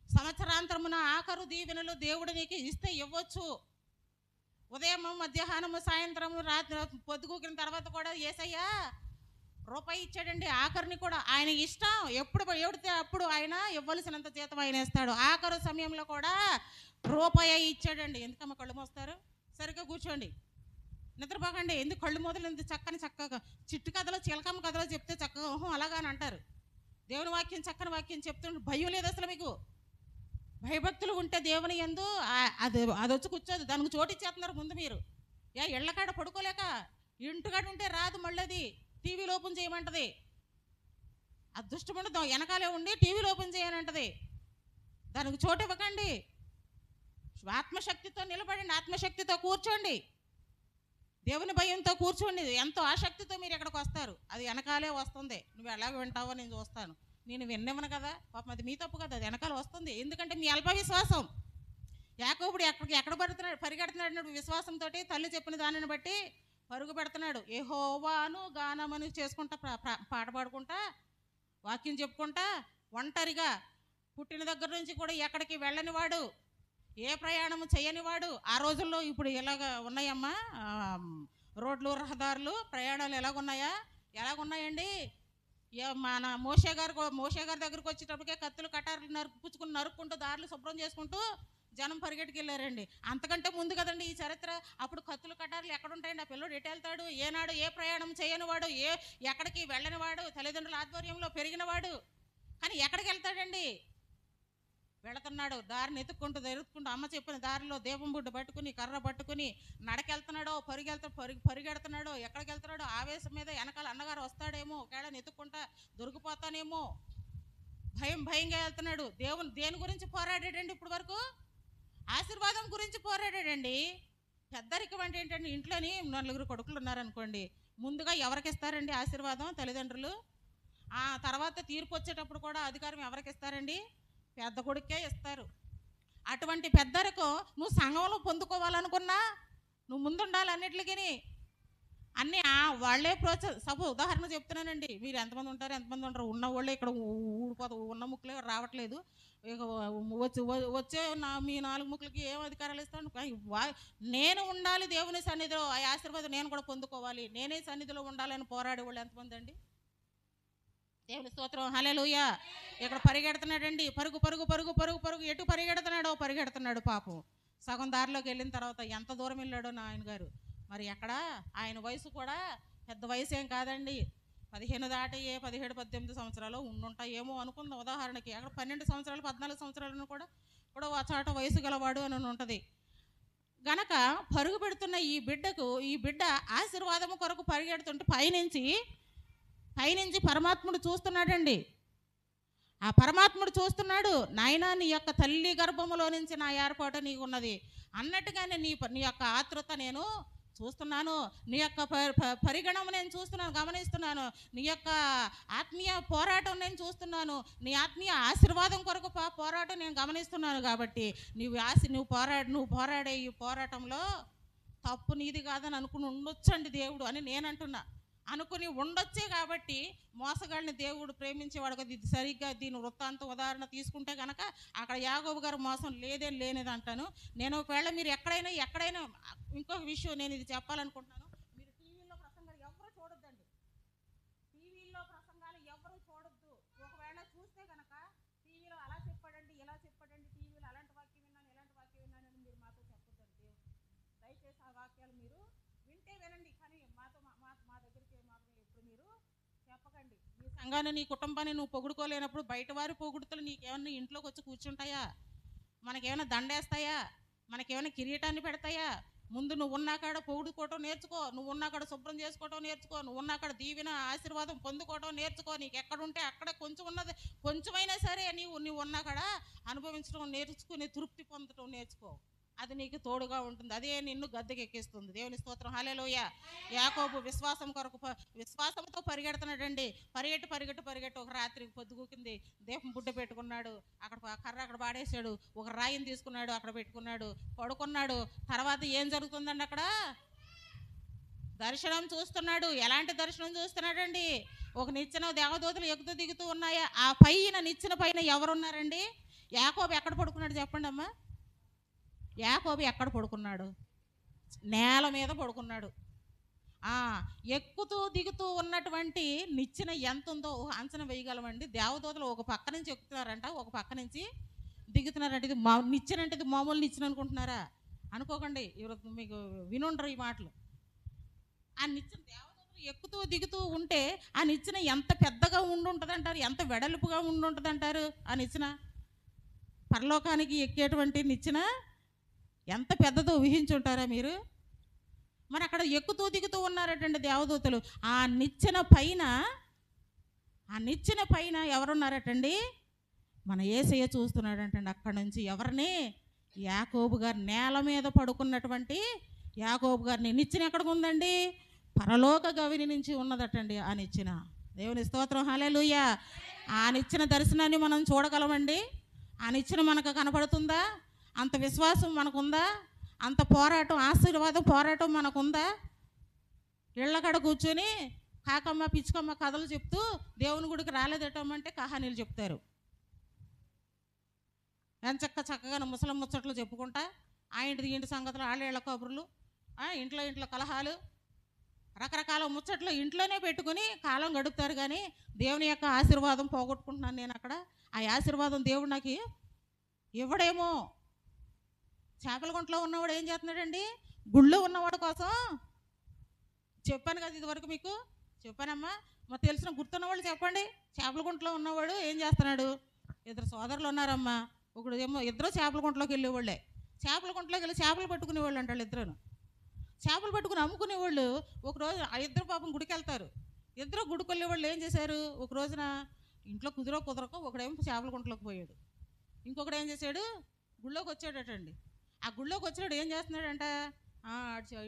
సంవత్సరాంతరమున ఆఖరు దీవెనలు దేవుడు నీకు ఇస్తే ఇవ్వచ్చు. ఉదయము, మధ్యాహ్నము, సాయంత్రము, రాత్రి పొద్దుగూకిన తర్వాత కూడా యేసయ్య రూపాయి ఇచ్చాడండి. ఆఖరిని కూడా ఆయన ఇష్టం, ఎప్పుడు ఎవడితే అప్పుడు ఆయన ఇవ్వవలసినంత జీతం ఆయన ఇస్తాడు. ఆఖరు సమయంలో కూడా రూపాయి ఇచ్చాడండి. ఎందుకమ్మా కళ్ళు మోస్తారు? సరిగ్గా కూర్చోండి, నిద్రపోకండి. ఎందుకు కళ్ళు మొదలు? ఎందుకు చక్కగా చిట్టు కథలో, చిలకమ్మ కథలో చెప్తే చక్కగా అలాగా అని అంటారు. దేవుని వాక్యం, చక్కని వాక్యం చెప్తుంటే భయం లేదు అసలు మీకు. భయభక్తులు ఉంటే దేవుని యందు అది వచ్చి కూర్చోదు, దానికి చోటు ఇచ్చేస్తున్నారు ముందు. మీరు ఇళ్ళకాడ పడుకోలేక ఇంటికాడ ఉంటే రాదు, మళ్ళీ అది టీవీలో ఓపెన్ చేయమంటది. అదృష్టముండదు, వెనకాలే ఉండి టీవీలో ఓపెన్ చేయనంటది. దానికి చోటు ఇవ్వకండి. ఆత్మశక్తితో నిలబడండి, ఆత్మశక్తితో కూర్చోండి, దేవుని భయంతో కూర్చోండి. ఎంతో ఆసక్తితో మీరు ఇక్కడికి వస్తారు. అది వెనకాలే వస్తుంది. నువ్వు ఎలాగ వింటావో నేను చూస్తాను. నేను విన్నవను కదా, పాపం అది మీ తప్పు కదా, అది వెనకాల వస్తుంది. ఎందుకంటే మీ అల్ప విశ్వాసం. యాకోబుడు ఎక్కడ పరిగెడుతున్నాడు విశ్వాసంతో, తల్లి చెప్పిన దానిని బట్టి పరుగు పెడుతున్నాడు. యెహోవాను గానమని చేసుకుంటా, పాట పాడుకుంటా, వాక్యం చెప్పుకుంటా, ఒంటరిగా పుట్టిన దగ్గర నుంచి కూడా ఎక్కడికి వెళ్ళనివాడు, ఏ ప్రయాణము చేయనివాడు. ఆ రోజుల్లో ఇప్పుడు ఎలాగ ఉన్నాయమ్మా రోడ్లు, రహదారులు, ప్రయాణాలు ఎలాగున్నాయండి? మన మోషే గారి దగ్గరకు వచ్చేటప్పటికే కత్తులు కటార్లు నరుక్కుంటూ దారులు శుభ్రం చేసుకుంటూ జనం పరిగెట్టుకు వెళ్ళారండి. అంతకంటే ముందు కదండి ఈ చరిత్ర. అప్పుడు కత్తులు కటార్లు ఎక్కడుంటాయండి? ఆ పిల్లడు ఎటు వెళ్తాడు? ఏనాడు ఏ ప్రయాణం చేయనివాడు, ఎక్కడికి వెళ్ళనివాడు, తల్లిదండ్రుల ఆధ్వర్యంలో పెరిగినవాడు. కానీ ఎక్కడికి వెళ్తాడండి? వెళుతున్నాడు దారిని ఎత్తుక్కుంటూ అమ్మ చెప్పిన దారిలో దీపం బుడ్డ పట్టుకుని, కర్ర పట్టుకుని నడకెళ్తున్నాడో, పరిగెడుతున్నాడో, ఎక్కడికి వెళ్తున్నాడో ఆవేశం మీద. వెనకాల అన్నగారు వస్తాడేమో, ఒకవేళ ఎత్తుక్కుంటా దొరికిపోతానేమో, భయంగా వెళ్తున్నాడు. దేని గురించి పోరాడాడండి? ఇప్పుడు వరకు ఆశీర్వాదం గురించి పోరాడాడండి. పెద్దరికం అంటే ఏంటండి? ఇంట్లోని 4 కొడుకులు ఉన్నారనుకోండి, ముందుగా ఎవరికి ఇస్తారండి ఆశీర్వాదం? తల్లిదండ్రులు. ఆ తర్వాత తీర్పు వచ్చేటప్పుడు కూడా అధికారం ఎవరికి ఇస్తారండి? పెద్ద కొడుకే ఇస్తారు. అటువంటి పెద్దరికం నువ్వు సంఘంలో పొందుకోవాలనుకున్నా నువ్వు ముందుండాలి. అన్నిటికీ అన్నీ వాళ్ళే ఉదాహరణ చెప్తున్నానండి. మీరు ఎంతమంది ఉంటారు? ఉన్న వాళ్ళే ఇక్కడ ఊడిపోతా, ఉన్న ముక్కులే రావట్లేదు. ఇక వచ్చే మీ 4 ముక్కులకి ఏం అధికారాలు ఇస్తాను? నేను ఉండాలి దేవుని సన్నిధిలో, ఆ ఆశీర్వాదం నేను కూడా పొందుకోవాలి, నేనే సన్నిధిలో ఉండాలని పోరాడే వాళ్ళు ఎంతమంది అండి? దేవుని స్తోత్రం, హల్లెలూయా. ఇక్కడ పరిగెడుతున్నాడండి, పరుగు. ఎటు పరిగెడుతున్నాడు పాపం. సగం దారిలోకి వెళ్ళిన తర్వాత ఎంత దూరం వెళ్ళాడో నా ఆయన గారు. మరి ఎక్కడ ఆయన వయసు కూడా పెద్ద వయసు ఏం కాదండి. 15 దాటి 17-18 సంవత్సరాలు ఉండుంటాయేమో అనుకుందాం ఉదాహరణకి. అక్కడ 12 సంవత్సరాలు 14 సంవత్సరాలను కూడా ఆ చాట వయసు గలవాడు అని ఉంటుంది. గనక పరుగు పెడుతున్న ఈ బిడ్డ ఆశీర్వాదము కొరకు పరిగెడుతుంటే పైనుంచి పరమాత్ముడు చూస్తున్నాడండి. ఆ పరమాత్ముడు చూస్తున్నాడు, నాయనా నీ యొక్క తల్లి గర్భములో నుంచి నా ఏర్పాటు నీకు ఉన్నది అన్నట్టుగానే నీ యొక్క ఆతృత నేను చూస్తున్నాను, నీ యొక్క పరిగణం నేను చూస్తున్నాను, గమనిస్తున్నాను, నీ యొక్క ఆత్మీయ పోరాటం నేను చూస్తున్నాను, నీ ఆత్మీయ ఆశీర్వాదం కొరకు పోరాటం నేను గమనిస్తున్నాను. కాబట్టి నువ్వు పోరాడే ఈ పోరాటంలో తప్పు నీది కాదని అనుకుని ఉండొచ్చండి దేవుడు అని నేను అంటున్నా. అనుకుని ఉండొచ్చే. కాబట్టి మోసగాళ్ళని దేవుడు ప్రేమించేవాడు కదా. ఇది సరిగ్గా దీని వృత్తాంతం ఉదాహరణ తీసుకుంటే కనుక అక్కడ యాకోబు గారు మోసం లేనిది అంటాను నేను. ఒకవేళ మీరు ఎక్కడైనా ఇంకొక విషయం నేను ఇది చెప్పాలనుకుంటున్నాను. మీరు టీవీలో ప్రసంగాలు ఎవరు చూడొద్దండి. టీవీలో ప్రసంగాలు ఎవరు చూడొద్దు. ఒకవేళ చూస్తే కనుక టీవీలో అలా చెప్పాడండి, ఇలా చెప్పాడండి, టీవీలో అలాంటి వాక్యం విన్నాను, ఇలాంటి వాక్యం విన్నానని మీరు మాతో చెప్పొద్దండి. దయచేసి ఆ వాక్యాలు మీరు వింటే వినండి, కానీ మా దగ్గరికి మాత్రం ఎప్పుడు మీరు చెప్పకండి. నీ సంఘాన్ని, నీ కుటుంబాన్ని నువ్వు పొగుడుకోలేనప్పుడు బయట వారి పొగుడుతలు నీకేమన్నా ఇంట్లోకి వచ్చి కూర్చుంటాయా? మనకేమైనా దండేస్తాయా? మనకేమైనా కిరీటాన్ని పెడతాయా? ముందు నువ్వు ఉన్నాకాడ పొగుడుకోవటం నేర్చుకో, నువ్వు ఉన్నాకాడ శుభ్రం చేసుకోవటం నేర్చుకో, నువ్వు ఉన్నాకాడ దీవెన ఆశీర్వాదం పొందుకోవటం నేర్చుకో. నీకు ఎక్కడుంటే అక్కడ కొంచెం ఉన్నది, కొంచెమైనా సరే నువ్వు ఉన్నాకాడ అనుభవించడం నేర్చుకుని తృప్తి పొందటం నేర్చుకో. అది నీకు తోడుగా ఉంటుంది. అదే నిన్ను గద్దెకెక్కిస్తుంది. దేవుని స్తోత్రం, హల్లెలూయా. యాకోబు విశ్వాసంతో పరిగెడుతున్నాడండి. పరిగెట్టు ఒక రాత్రి పొద్దుగూకింది, దీపం బుడ్డ పెట్టుకున్నాడు, అక్కడ పాడేశాడు, ఒక రాయిని తీసుకున్నాడు, అక్కడ పెట్టుకున్నాడు, పడుకున్నాడు. తర్వాత ఏం జరుగుతుందండి? అక్కడ దర్శనం చూస్తున్నాడు. ఎలాంటి దర్శనం చూస్తున్నాడండి? ఒక నిచ్చెన దేవదూతలు ఎక్కుతూ దిగుతూ ఉన్నాయా? ఆ నిచ్చెన పైన ఎవరున్నారండి? యాకోబు ఎక్కడ పడుకున్నాడు చెప్పండి అమ్మా? యాకోబు ఎక్కడ పడుకున్నాడు? నేల మీద పడుకున్నాడు. ఎక్కుతూ దిగుతూ ఉన్నటువంటి నిచ్చెన ఎంత ఉందో అంచనా వేయగలమండి. దేవదూతలు ఒక పక్క నుంచి ఎక్కుతున్నారంట, ఒక పక్క నుంచి దిగుతున్నారంట. ఇది నిచ్చెన అంటే ఇది మామూలు నిచ్చెన అనుకుంటున్నారా? అనుకోకండి, ఎవరు మీకు వినుండరు ఈ మాటలు. ఆ నిచ్చెన దేవదూతలు ఎక్కుతూ దిగుతూ ఉంటే ఆ నిచ్చెన ఎంత పెద్దగా ఉండుంటుంది అంటారు, ఎంత వెడల్పుగా ఉండుంటుంది అంటారు? ఆ నిచ్చెన పరలోకానికి ఎక్కేటువంటి నిచ్చెన ఎంత పెద్దదో ఊహించుంటారా మీరు? మరి అక్కడ ఎక్కుతూ దిగుతూ ఉన్నారటండి దేవదూతలు. ఆ నిచ్చెన పైన ఆ నిచ్చెన పైన ఎవరున్నారటండి? మన యేసయ్య చూస్తున్నాడంటండి అక్కడ నుంచి. ఎవరిని? యాకోబు గారు నేల మీద పడుకున్నటువంటి యాకోబు గారిని. నిచ్చెన ఎక్కడికి ఉందండి? పరలోక గవిని నుంచి ఉన్నదటండి ఆ నిచ్చెన. దేవుని స్తోత్రం, హల్లెలూయా. ఆ నిచ్చెన దర్శనాన్ని మనం చూడగలమండి? ఆ నిచ్చెన మనకు కనపడుతుందా? అంత విశ్వాసం మనకుందా? అంత పోరాటం, ఆశీర్వాదం పోరాటం మనకుందా? ఇళ్ళకడ కూర్చొని కాకమ్మ పిచ్చుకమ్మ కథలు చెప్తూ దేవుని గుడికి రాలేదటమంటే కహానీలు చెప్తారు. చక్కగా ముసలం ముచ్చట్లు చెప్పుకుంటా ఆ ఇంటిది ఇంటి సంగతులు, ఆళ్ళ కబుర్లు, ఇంట్లో కలహాలు, రకరకాల ముచ్చట్లు ఇంట్లోనే పెట్టుకుని కాలం గడుపుతారు. కానీ దేవుని యొక్క ఆశీర్వాదం పోగొట్టుకుంటున్నాను నేను అక్కడ. ఆ ఆశీర్వాదం దేవుడు నాకు ఇవ్వడేమో. చేపల గుంటలో ఉన్నవాడు ఏం చేస్తున్నాడండి? గుళ్ళో ఉన్నవాడు కోసం చెప్పాను కదా ఇదివరకు, మీకు చెప్పానమ్మా. మరి తెలిసిన గుర్తున్న వాళ్ళు చెప్పండి. చేపల గుంటలో ఉన్నవాడు ఏం చేస్తున్నాడు? ఇద్దరు సోదరులు ఉన్నారమ్మా. ఒకడు ఏమో ఇద్దరు చేపల గుంటలోకి వెళ్ళేవాళ్ళే. చేపల గుంటలోకి వెళ్ళి చేపలు పట్టుకునేవాళ్ళు అంటారు. ఇద్దరు చేపలు పట్టుకుని అమ్ముకునేవాళ్ళు. ఒకరోజు ఆ ఇద్దరు పాపం గుడికి వెళ్తారు. ఇద్దరు గుడికి వెళ్ళేవాళ్ళు ఏం చేశారు? ఒక రోజున ఇంట్లో కుదరక ఒకడేమో చేపల గుంటలోకి పోయాడు. ఇంకొకడు ఏం చేశాడు? గుళ్ళోకి వచ్చాడటండి. ఆ గుళ్ళోకి వచ్చినాడు ఏం చేస్తున్నాడంట?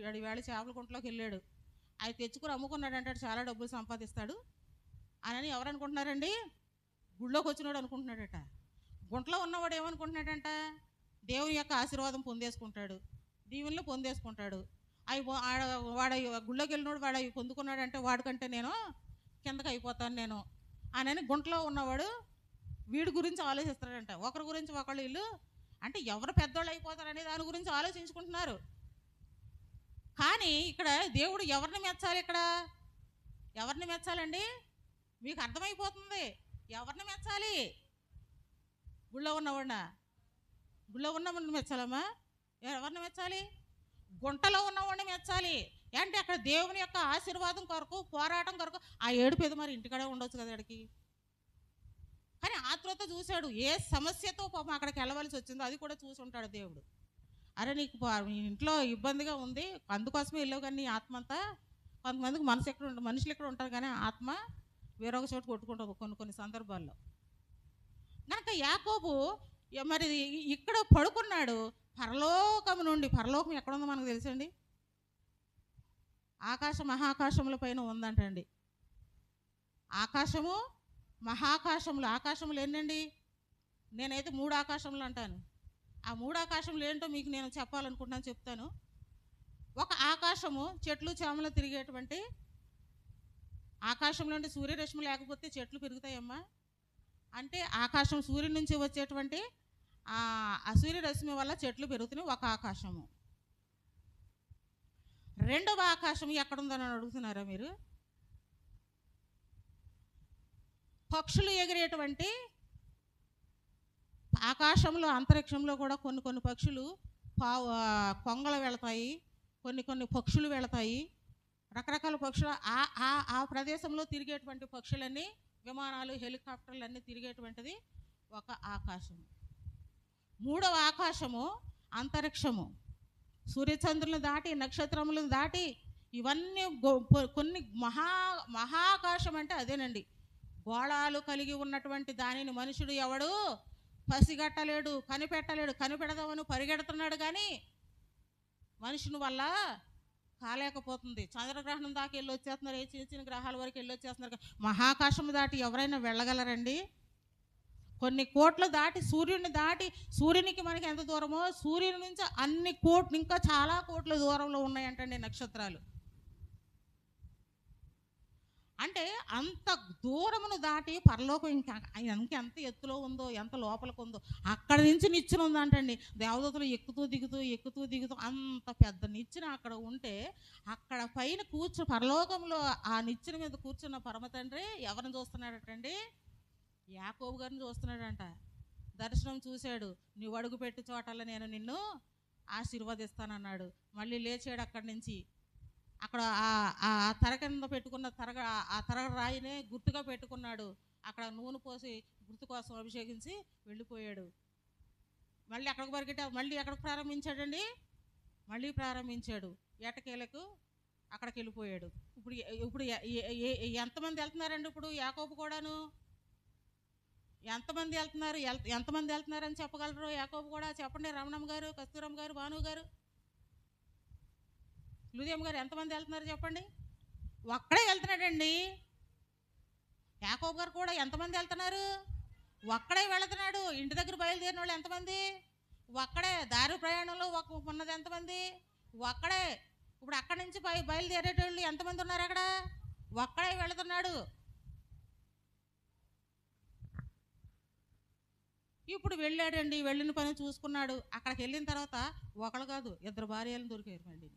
ఆడి వేళ చేపల గుంటలోకి వెళ్ళాడు. అవి తెచ్చుకుని అమ్ముకున్నాడంటే చాలా డబ్బులు సంపాదిస్తాడు అని ఎవరు అనుకుంటున్నారండి? గుళ్ళోకి వచ్చినాడు అనుకుంటున్నాడట. గుంటలో ఉన్నవాడు ఏమనుకుంటున్నాడంట? దేవుని యొక్క ఆశీర్వాదం పొందేసుకుంటాడు, దీవెనలు పొందేసుకుంటాడు. అవి వాడు గుళ్ళోకి వెళ్ళినోడు వాడు అవి పొందుకున్నాడంటే వాడికంటే నేను కిందకి అయిపోతాను నేను అని గుంటలో ఉన్నవాడు వీడి గురించి ఆలోచిస్తాడంట. ఒకరి గురించి ఒకళ్ళు వీళ్ళు అంటే ఎవరు పెద్దోళ్ళు అయిపోతారనే దాని గురించి ఆలోచించుకుంటున్నారు. కానీ ఇక్కడ దేవుడు ఎవరిని మెచ్చాలి? ఇక్కడ ఎవరిని మెచ్చాలండి? మీకు అర్థమైపోతుంది. ఎవరిని మెచ్చాలి? గుళ్ళో ఉన్నవాడినా? గుళ్ళో ఉన్నవాడిని మెచ్చాలమ్మా? ఎవరిని మెచ్చాలి? గుంటలో ఉన్నవాడిని మెచ్చాలి. అంటే అక్కడ దేవుని యొక్క ఆశీర్వాదం కొరకు, పోరాటం కొరకు ఆ ఏడుపేది మరి ఇంటికాడే ఉండొచ్చు కదా అక్కడికి. కానీ ఆతృత చూశాడు. ఏ సమస్యతో పాపం అక్కడికి వెళ్ళవలసి వచ్చిందో అది కూడా చూసి ఉంటాడు దేవుడు. అరే నీకు ఇంట్లో ఇబ్బందిగా ఉంది, అందుకోసమే వెళ్ళావు. కానీ నీ ఆత్మ అంతా, కొంతమందికి మనుషులు ఇక్కడ ఉంటారు కానీ ఆత్మ వేరొక చోటు కొట్టుకుంటుంది కొన్ని సందర్భాల్లో. కనుక యాకోబు మరి ఇక్కడ పడుకున్నాడు. పరలోకం నుండి, పరలోకం ఎక్కడుందో మనకు తెలుసండి? మహాకాశముల పైన ఉందంటండి. ఆకాశము మహాకాశములు. ఆకాశములు ఎన్నండి? నేనైతే 3 ఆకాశములు అంటాను. ఆ 3 ఆకాశములు ఏంటో మీకు నేను చెప్పాలనుకుంటున్నాను, చెప్తాను. ఒక ఆకాశము చెట్లు చేమలు తిరిగేటువంటి ఆకాశంలో నుండి సూర్యరశ్మి లేకపోతే చెట్లు పెరుగుతాయమ్మా. అంటే ఆకాశం సూర్యుని నుంచి వచ్చేటువంటి ఆ సూర్యరశ్మి వల్ల చెట్లు పెరుగుతున్నాయి. ఒక ఆకాశము. రెండవ ఆకాశం ఎక్కడుందని అడుగుతున్నారా మీరు? పక్షులు ఎగిరేటువంటి ఆకాశంలో, అంతరిక్షంలో కూడా కొన్ని పక్షులు కొంగలు వెళతాయి, కొన్ని పక్షులు వెళతాయి, రకరకాల పక్షులు. ఆ ప్రదేశంలో తిరిగేటువంటి పక్షులన్నీ, విమానాలు, హెలికాప్టర్లు అన్నీ తిరిగేటువంటిది ఒక ఆకాశము. మూడవ ఆకాశము అంతరిక్షము. సూర్యచంద్రులను దాటి, నక్షత్రములను దాటి, ఇవన్నీ కొన్ని మహాకాశం అంటే అదేనండి. గోళాలు కలిగి ఉన్నటువంటి దానిని మనుషుడు ఎవడు పసిగట్టలేడు, కనిపెట్టలేడు. కనిపెడదామని పరిగెడుతున్నాడు కానీ మనుషుని వల్ల కాలేకపోతుంది. చంద్రగ్రహణం దాకా వెళ్ళి వచ్చేస్తున్నారు, చిన్న గ్రహాల వరకు వెళ్ళి వచ్చేస్తున్నారు. మహాకాశం దాటి ఎవరైనా వెళ్ళగలరండి? కొన్ని కోట్లు దాటి, సూర్యుడిని దాటి, సూర్యునికి మనకి ఎంత దూరమో సూర్యుని నుంచి అన్ని కోట్లు, ఇంకా చాలా కోట్ల దూరంలో ఉన్నాయంటండి నక్షత్రాలు. అంటే అంత దూరమును దాటి పరలోకం ఇంకెంత ఎత్తులో ఉందో, ఎంత లోపలికి ఉందో, అక్కడ నుంచి నిచ్చెన ఉందంటండి. దేవదూతలు ఎక్కుతూ దిగుతూ అంత పెద్ద నిచ్చెన అక్కడ ఉంటే, అక్కడ పైన పరలోకంలో ఆ నిచ్చెన మీద కూర్చున్న పరమ తండ్రి ఎవరిని చూస్తున్నాడటండి? యాకోబు గారిని చూస్తున్నాడంట. దర్శనం చూశాడు. నువ్వు అడుగు పెట్టు చోటల్లో నేను నిన్ను ఆశీర్వదిస్తానన్నాడు. మళ్ళీ లేచాడు అక్కడి నుంచి. అక్కడ ఆ తర కింద పెట్టుకున్న తరగ రాయినే గుర్తుగా పెట్టుకున్నాడు. అక్కడ నూనె పోసి గుర్తు కోసం అభిషేకించి వెళ్ళిపోయాడు. మళ్ళీ అక్కడికి పరిగెట్టి మళ్ళీ ఎక్కడికి ప్రారంభించాడండి? మళ్ళీ ప్రారంభించాడు. ఎటకేలకు అక్కడికి వెళ్ళిపోయాడు. ఇప్పుడు ఇప్పుడు ఎంతమంది వెళ్తున్నారండి? ఇప్పుడు యాకోబు కూడాను ఎంతమంది వెళ్తున్నారు? ఎంతమంది వెళ్తున్నారని చెప్పగలరు? యాకోబు కూడా చెప్పండి. రమణమ్మ గారు, కస్తూరమ్మ గారు, భాను గారు, లుదియమ్మ గారు, ఎంతమంది వెళ్తున్నారు చెప్పండి? ఒక్కడే వెళ్తున్నాడండి. యాకోబు గారు కూడా ఎంతమంది వెళ్తున్నారు? ఒక్కడే వెళుతున్నాడు. ఇంటి దగ్గర బయలుదేరిన వాళ్ళు ఎంతమంది? ఒక్కడే. దారి ప్రయాణంలో ఉన్నది ఎంతమంది? ఒక్కడే. ఇప్పుడు అక్కడి నుంచి బయలుదేరేటోళ్ళు ఎంతమంది ఉన్నారు అక్కడ? ఒక్కడే వెళుతున్నాడు. ఇప్పుడు వెళ్ళాడండి, వెళ్ళిన పని చూసుకున్నాడు. అక్కడికి వెళ్ళిన తర్వాత ఒకళ్ళు కాదు, ఇద్దరు భార్యలను దొరికారు. మళ్ళీ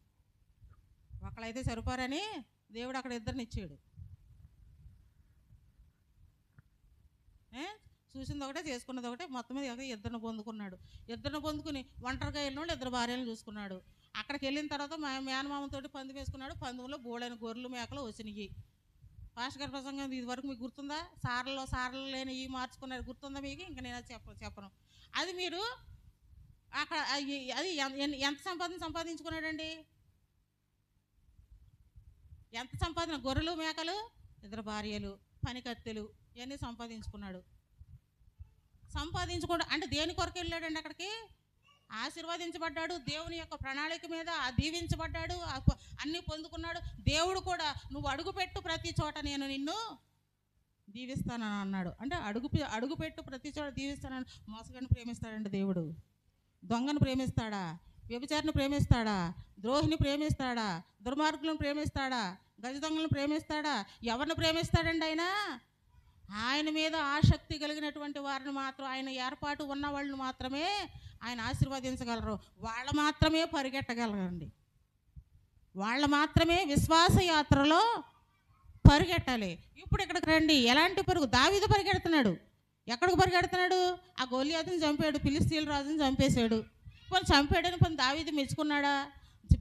ఒకళ్ళైతే సరిపోరని దేవుడు అక్కడ ఇద్దరిని ఇచ్చాడు. చూసింది ఒకటే, చేసుకున్నది ఒకటే, మొత్తం మీద ఇద్దరిని పొందుకున్నాడు. ఇద్దరిని పొందుకుని ఒంటరిగా వెళ్ళిన వాళ్ళు ఇద్దరు భార్యలను చూసుకున్నాడు. అక్కడికి వెళ్ళిన తర్వాత మేనమామతోటి పంది వేసుకున్నాడు. పందులో బోడైన గొర్రెలు మేకలు వచ్చినాయి. పాస్టర్ గారి ప్రసంగం ఇది వరకు మీకు గుర్తుందా? సారలు లేని ఇవి మార్చుకున్నారు, గుర్తుందా మీకు? ఇంకా నేను చెప్పను. అది మీరు అక్కడ అది ఎంత సంపాదించుకున్నాడండి? ఎంత సంపాదన? గొర్రెలు మేకలు, ఇద్దరు భార్యలు, పని కత్తెలు ఇవన్నీ సంపాదించుకున్నాడు. అంటే దేని కొరకు వెళ్ళాడండి అక్కడికి? ఆశీర్వదించబడ్డాడు. దేవుని యొక్క ప్రణాళిక మీద దీవించబడ్డాడు. అన్నీ పొందుకున్నాడు. దేవుడు కూడా నువ్వు అడుగుపెట్టు ప్రతి చోట నేను నిన్ను దీవిస్తానని అన్నాడు. అంటే అడుగుపెట్టు ప్రతి చోట దీవిస్తానని. మోసగాన్ని ప్రేమిస్తాడండి దేవుడు? దొంగను ప్రేమిస్తాడా? వ్యభిచారిని ప్రేమిస్తాడా? ద్రోహిని ప్రేమిస్తాడా? దుర్మార్గులను ప్రేమిస్తాడా? గజ దొంగలను ప్రేమిస్తాడా? ఎవరిని ప్రేమిస్తాడండి ఆయన మీద ఆసక్తి కలిగినటువంటి వారిని మాత్రం, ఆయన ఏర్పాటు ఉన్న వాళ్ళని మాత్రమే ఆయన ఆశీర్వదించగలరు. వాళ్ళు మాత్రమే పరిగెట్టగలరండి. వాళ్ళు మాత్రమే విశ్వాస యాత్రలో పరిగెట్టాలి. ఇప్పుడు ఇక్కడికి రండి. ఎలాంటి పరుగు? దావీదు పరిగెడుతున్నాడు. ఎక్కడికి పరిగెడుతున్నాడు? ఆ గొలియాతుని చంపాడు, ఫిలిస్తీన్ల రాజుని చంపేశాడు. కొన్ని చంపాడని పని దావీదు మెచ్చుకున్నాడా?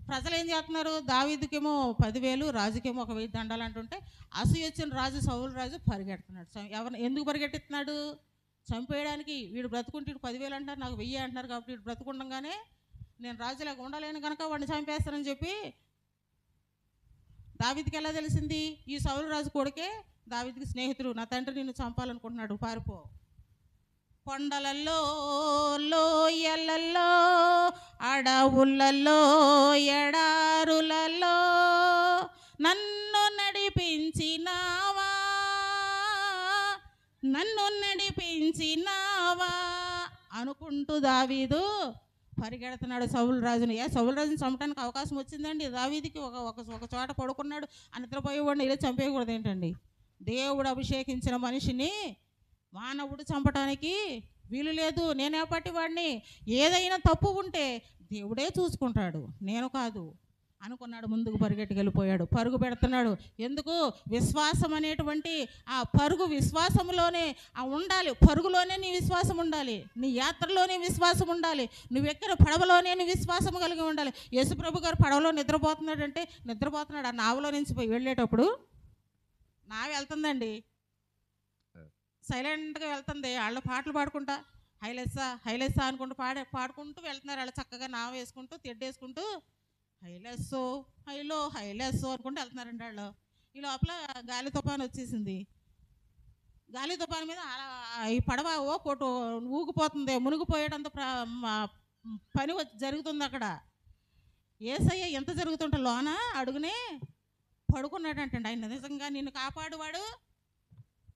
ప్రజలు ఏం చేస్తున్నారు? దావీదుకేమో 10,000, రాజుకేమో 1,000 దండాలు అంటుంటే అసూయ వచ్చిన రాజు సౌలు రాజు పరిగెడుతున్నాడు. ఎందుకు పరిగెట్టిస్తున్నాడు? చంపేయడానికి. వీడు బ్రతుకుంటే 10,000 అంటారు, నాకు 1000 అంటున్నారు. కాబట్టి వీడు బ్రతుకుండగానే నేను రాజులాగా ఉండలేను కనుక వాడిని చంపేస్తానని చెప్పి దావీదుకి ఎలా తెలిసింది? ఈ సౌలు రాజు కొడుకే దావీదుకి స్నేహితుడు. నా తండ్రి నిన్ను చంపాలనుకుంటున్నాడు, పారిపో. కొండలలో, లోయలలో, అడవులలో, ఎడారులలో నన్ను నడిపించినావా అనుకుంటూ దావీదు పరిగెడుతున్నాడు సౌలు రాజుని. సౌలు రాజుని చంపడానికి అవకాశం వచ్చిందండి దావీదుకి. ఒక చోట పడుకున్నాడు. నిద్రపోయేవాడిని ఇలా చంపేయకూడదు ఏంటండి? దేవుడు అభిషేకించిన మనిషిని మానవుడు చంపడానికి వీలు లేదు. నేనేపటి వాడిని. ఏదైనా తప్పు ఉంటే దేవుడే చూసుకుంటాడు, నేను కాదు అనుకున్నాడు. ముందుకు పరిగెట్టుకెళ్ళిపోయాడు. పరుగు పెడుతున్నాడు. ఎందుకు? విశ్వాసం అనేటువంటి ఆ పరుగు విశ్వాసంలోనే ఉండాలి. పరుగులోనే నీ విశ్వాసం ఉండాలి. నీ యాత్రలోనే విశ్వాసం ఉండాలి. నువ్వు ఎక్కిన పడవలోనే నీ విశ్వాసం కలిగి ఉండాలి. యేసుప్రభు గారు పడవలో నిద్రపోతున్నాడంటే నిద్రపోతున్నాడు. ఆ నావలో నుంచి వెళ్ళేటప్పుడు నావ వెళ్తుందండి, సైలెంట్గా వెళ్తుంది. వాళ్ళు పాటలు పాడుకుంటా హైలెస్సా అనుకుంటూ పాడుకుంటూ వెళ్తున్నారు. వాళ్ళు చక్కగా నావ వేసుకుంటూ తెడ్డేసుకుంటూ హైలెస్సో అనుకుంటూ వెళ్తున్నారండి వాళ్ళు. ఈ లోపల గాలి తుఫాను వచ్చేసింది. గాలి తుఫాను మీద ఈ పడవ ఊగిపోతుంది. మునిగిపోయేటంత పని జరుగుతుంది అక్కడ. యేసయ్య ఎంత జరుగుతుంటే లోన అడుగునే పడుకున్నాడంటండి. ఆయన నిజంగా నిన్ను కాపాడువాడు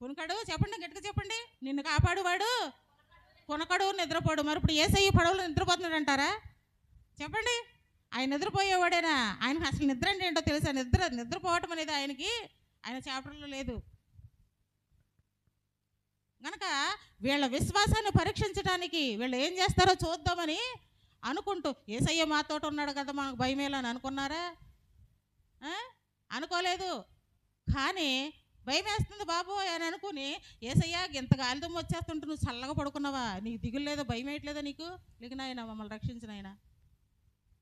కొనకడు. చెప్పండి, గట్టిగా చెప్పండి. నిన్ను కాపాడువాడు కొనకడు, నిద్రపోడు. మరి ఇప్పుడు యేసయ్య పడవలో నిద్రపోతున్నాడు అంటారా? చెప్పండి. ఆయన నిద్రపోయేవాడేనా? ఆయనకు అసలు నిద్ర అంటే ఏంటో తెలుసా? నిద్రపోవటం అనేది ఆయన చాప్టర్లో లేదు కనుక వీళ్ళ విశ్వాసాన్ని పరీక్షించడానికి వీళ్ళు ఏం చేస్తారో చూద్దామని అనుకుంటూ, యేసయ్య మాతో ఉన్నాడు కదా, మాకు భయమేలని అనుకున్నారా? అనుకోలేదు. కానీ భయం వేస్తుంది బాబు అని అనుకుని, యేసయ్య ఇంత గాలిదుమ్మ వచ్చేస్తుంటే నువ్వు చల్లగా పడుకున్నావా? నీకు దిగులు లేదా? భయం వేయట్లేదా నీకు? లేకినాయన మమ్మల్ని రక్షించిన ఆయన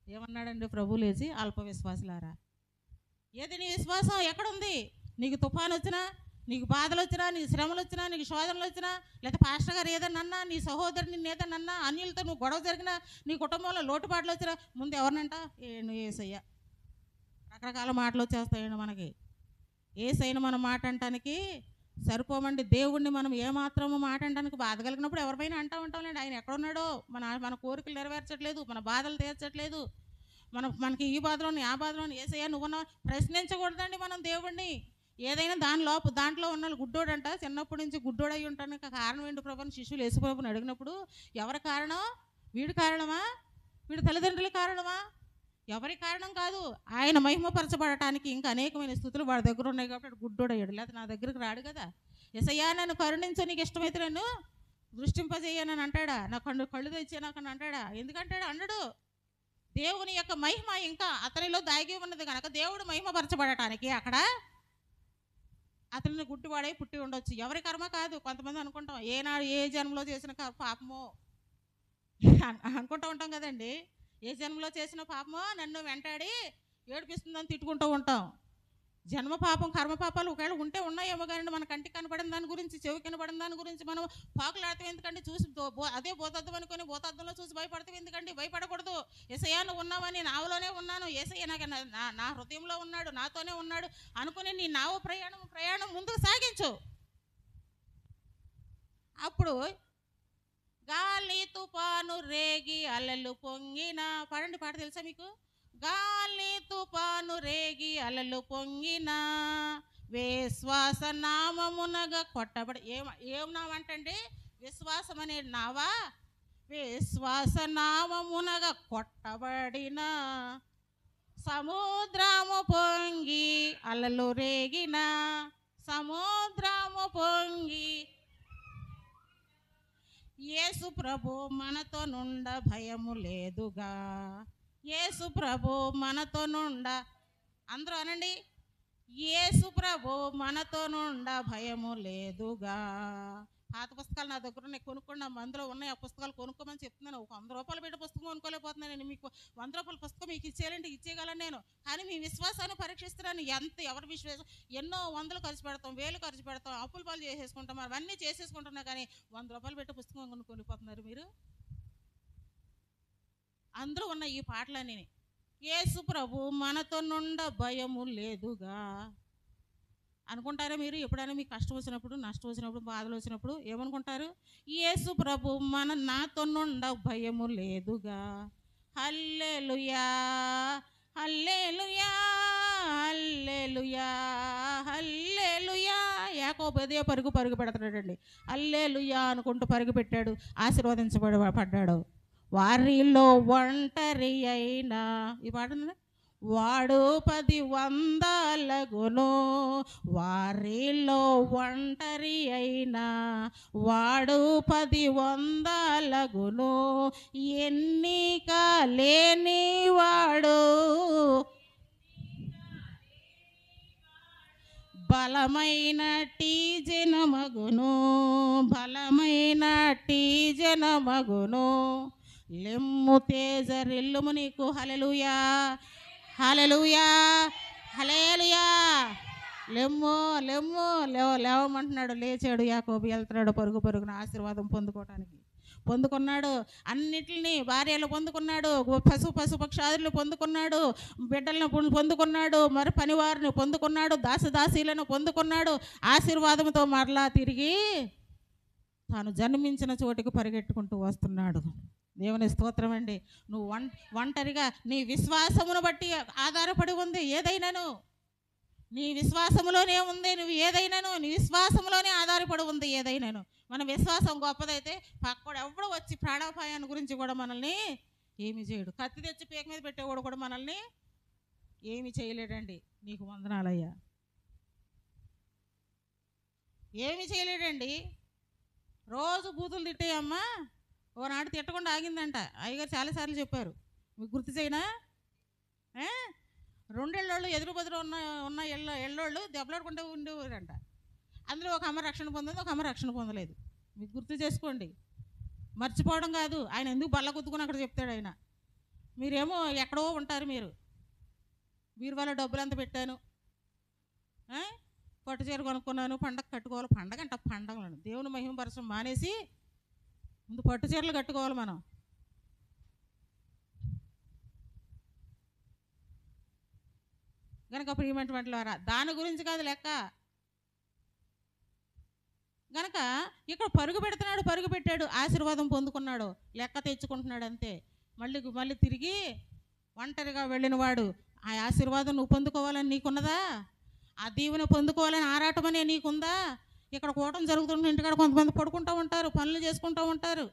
ఏమన్నాడండి ప్రభు లేచి, అల్ప విశ్వాసులారా. ఏది నీ విశ్వాసం ఎక్కడుంది? నీకు తుఫాను వచ్చినా, నీకు బాధలు వచ్చినా, నీకు శ్రమలు వచ్చినా, నీకు శోధనలు వచ్చినా, లేదా పాస్టర్ గారు ఏదన్నా, నీ సహోదరుని నిన్ను ఏదన్నా, అన్యులతో నువ్వు గొడవ జరిగినా, నీ కుటుంబంలో లోటుపాట్లు వచ్చినా ముందు ఎవరినంట? నువ్వు యేసయ్య. రకరకాల మాటలు వచ్చేస్తాయండి మనకి. ఏసైనా మనం మాట అంటానికి సరిపోమండి. దేవుణ్ణి మనం ఏమాత్రము మాట అంటానికి బాధ కలిగినప్పుడు ఎవరిపైనా అంటూ ఉంటాంలేండి. ఆయన ఎక్కడున్నాడో, మన కోరికలు నెరవేర్చట్లేదు, మన బాధలు తీర్చట్లేదు, మనకి ఈ బాధలోని ఆ బాధలోని ఏసయ్యా నువ్వున్నావు ప్రశ్నించకూడదండి మనం దేవుణ్ణి. ఏదైనా దాంట్లో ఉన్న గుడ్డోడంట, చిన్నప్పటి నుంచి గుడ్డోడు అయి ఉంటానికి కారణం ఏంటి ప్రభుని శిష్యులు యేసుప్రభుని అడిగినప్పుడు ఎవరి కారణం? వీడి కారణమా? వీడి తల్లిదండ్రుల కారణమా? ఎవరి కారణం కాదు. ఆయన మహిమపరచబడటానికి ఇంకా అనేకమైన స్థుతులు వాడి దగ్గర ఉన్నాయి కాబట్టి గుడ్డోడు అయ్యాడు. లేకపోతే నా దగ్గరికి రాడు కదా. యేసయ్యా నన్ను కరుణించు, నీకు ఇష్టమైతే నన్ను దృష్టింపజేయనని అంటాడా? నా కళ్ళు తెచ్చే నాకు అని అంటాడా? ఎందుకంటాడు? అనడు. దేవుని యొక్క మహిమ ఇంకా అతనిలో దాగి ఉన్నది కనుక దేవుడు మహిమపరచబడటానికి అక్కడ అతనిని గుడ్డివాడై పుట్టి ఉండొచ్చు. ఎవరి కర్మ కాదు. కొంతమంది అనుకుంటాం ఏనాడు ఏ జన్మలో చేసిన పాపమో అనుకుంటూ ఉంటాం కదండి. ఏ జన్మలో చేసిన పాపమో నన్ను వెంటాడి ఏడిపిస్తుందని తిట్టుకుంటూ ఉంటాం. జన్మ పాపం కర్మ పాపాలు ఒకవేళ ఉంటే ఉన్నాయేమో కానీ మన కంటికి కనపడిన దాని గురించి, చెవి కనపడిన దాని గురించి మనం పాకులాడతాం ఎందుకండి? చూసి అదే భూతద్దం అనుకొని భూతద్దంలో చూసి భయపడతాం ఎందుకండి? భయపడకూడదు. యేసయ్యా నువ్వు ఉన్నావని, నావలోనే ఉన్నాను, యేసయ్య నా హృదయంలో ఉన్నాడు, నాతోనే ఉన్నాడు అనుకుని నీ నావ ప్రయాణం ముందుకు సాగించు. అప్పుడు గాలి తుఫాను రేగి అలలు పొంగిన పాడండి. పాట తెలుసా మీకు? గాలి తుఫాను రేగి అలలు పొంగిన విశ్వాస నామమునగా కొట్టబడి ఏం నామంటండి? విశ్వాసం అనే నావా? విశ్వాస నామమునగా కొట్టబడిన సముద్రము పొంగి అలలు రేగిన సముద్రము పొంగి యేసు ప్రభు మనతో నుండ భయము లేదుగా. యేసు ప్రభు మనతో నుండ, అందరూ అనండి, యేసు ప్రభు మనతో నుండ భయము లేదుగా. పాత పుస్తకాలు నా దగ్గర ఉన్నాయి, కొనుక్కోండి. అందులో ఉన్నాయి. ఆ పుస్తకాలు కొనుక్కోమని చెప్తున్నాను. ఒక 100 రూపాయలు పెట్టి పుస్తకం కొనుక్కోలేకపోతున్నాను నేను. మీకు 100 రూపాయల పుస్తకం మీకు ఇచ్చేయాలంటే ఇచ్చేయగలను నేను. కానీ మీ విశ్వాసాన్ని పరీక్షిస్తున్నాను. ఎవరి విశ్వాసం? ఎన్నో వందలు ఖర్చు పెడతాం, వేలు ఖర్చు పెడతాం, అప్పుల పాలు చేసేసుకుంటాం, అవన్నీ చేసేసుకుంటున్నా కానీ 100 రూపాయలు పెట్టి పుస్తకం కొనుక్కోలేకపోతున్నారు మీరు. అందరూ ఉన్న ఈ పాటలన్నీ యేసు ప్రభు మనతో నుండ భయము లేదుగా అనుకుంటారా మీరు? ఎప్పుడైనా మీకు కష్టం వచ్చినప్పుడు, నష్టం వచ్చినప్పుడు, బాధలు వచ్చినప్పుడు ఏమనుకుంటారు? యేసు ప్రభు నాతో నుండ భయము లేదుగా. హల్లెలూయా హల్లెలూయా హల్లెలూయా హల్లెలూయా. యాకోబు అదే పరుగు పెడతాడండి. హల్లెలూయా అనుకుంటూ పరుగు పెట్టాడు, ఆశీర్వదించబడ్డాడు. వారిలో ఒంటరి అయినా ఈ పాట వాడు 10 వందలగును. వారిలో ఒంటరి అయినా వాడు 10 వందలగును. ఎన్నిక లేని వాడు బలమైనటి జనమగును. బలమైనటి జనమగును. లెమ్ము తేజరిల్లుము నీకు. హల్లెలూయా హల్లెలూయా హల్లెలూయా. లెమ్ము లెమ్ము లేవమంటున్నాడు. లేచాడు యాకోబు, వెళ్తున్నాడు పరుగున ఆశీర్వాదం పొందుకున్నాడు. అన్నిటిని భార్యలు పొందుకున్నాడు, పశుపక్షాదులు పొందుకున్నాడు, బిడ్డలను పొందుకున్నాడు, మరి పనివారిని పొందుకున్నాడు, దాసదాసీలను పొందుకున్నాడు. ఆశీర్వాదంతో మరలా తిరిగి తాను జన్మించిన చోటికి పరిగెట్టుకుంటూ వస్తున్నాడు. దేవుని స్తోత్రం అండి. నువ్వు ఒంటరిగా నీ విశ్వాసమును బట్టి ఆధారపడి ఉంది ఏదైనాను. నీ విశ్వాసములోనే ఉంది. నువ్వు ఏదైనాను నీ విశ్వాసంలోనే ఆధారపడి ఉంది ఏదైనాను. మన విశ్వాసం గొప్పదైతే పక్కడు ఎవడు వచ్చి ప్రాణాపాయాన్ని గురించి కూడా మనల్ని ఏమి చేయడు. కత్తి తెచ్చి పీక మీద పెట్టేవాడు కూడా మనల్ని ఏమి చేయలేడండి. నీకు వందనాలయ్యా. ఏమి చేయలేడండి. రోజు బూతులు తిట్టేయమ్మా. ఓనాడు తిట్టకుండా ఆగిందంట. అయ్యగారు చాలాసార్లు చెప్పారు. మీకు గుర్తు చేయనా? 2 ఏళ్ళోళ్ళు ఎదురు బదులు ఉన్న ఎళ్ళోళ్ళు దెబ్బలాడుకుంటూ ఉండేవారంట. అందులో ఒక అమ్మ రక్షణ పొందింది, ఒక అమ్మ రక్షణ పొందలేదు. మీకు గుర్తు చేసుకోండి. మర్చిపోవడం కాదు. ఆయన ఎందుకు బల్ల గుద్దుకుని అక్కడ చెప్తాడు ఆయన. మీరేమో ఎక్కడో ఉంటారు. మీరు వాళ్ళ డబ్బులు అంత పెట్టాను, పట్టు చీర కొనుక్కున్నాను, పండగ కట్టుకోవాలి. పండగ అంట పండగలను దేవుని మహిమపరచడం మానేసి ముందు పట్టు చీరలు కట్టుకోవాలి మనం. గనక ప్రియమైనటువంటి వారా, దాని గురించి కాదు లెక్క. గనక ఇక్కడ పరుగు పెడుతున్నాడు, పరుగు పెట్టాడు, ఆశీర్వాదం పొందుకున్నాడు, లెక్క తెచ్చుకుంటున్నాడు అంతే. మళ్ళీ తిరిగి ఒంటరిగా వెళ్ళిన వాడు ఆ ఆశీర్వాదం నువ్వు పొందుకోవాలని నీకున్నదా? ఆ దీవెన పొందుకోవాలని ఆరాటమనే నీకుందా? ఇక్కడ కూటం జరుగుతున్న ఇంటికాడ కొంతమంది పడుకుంటూ ఉంటారు, పనులు చేసుకుంటూ ఉంటారు.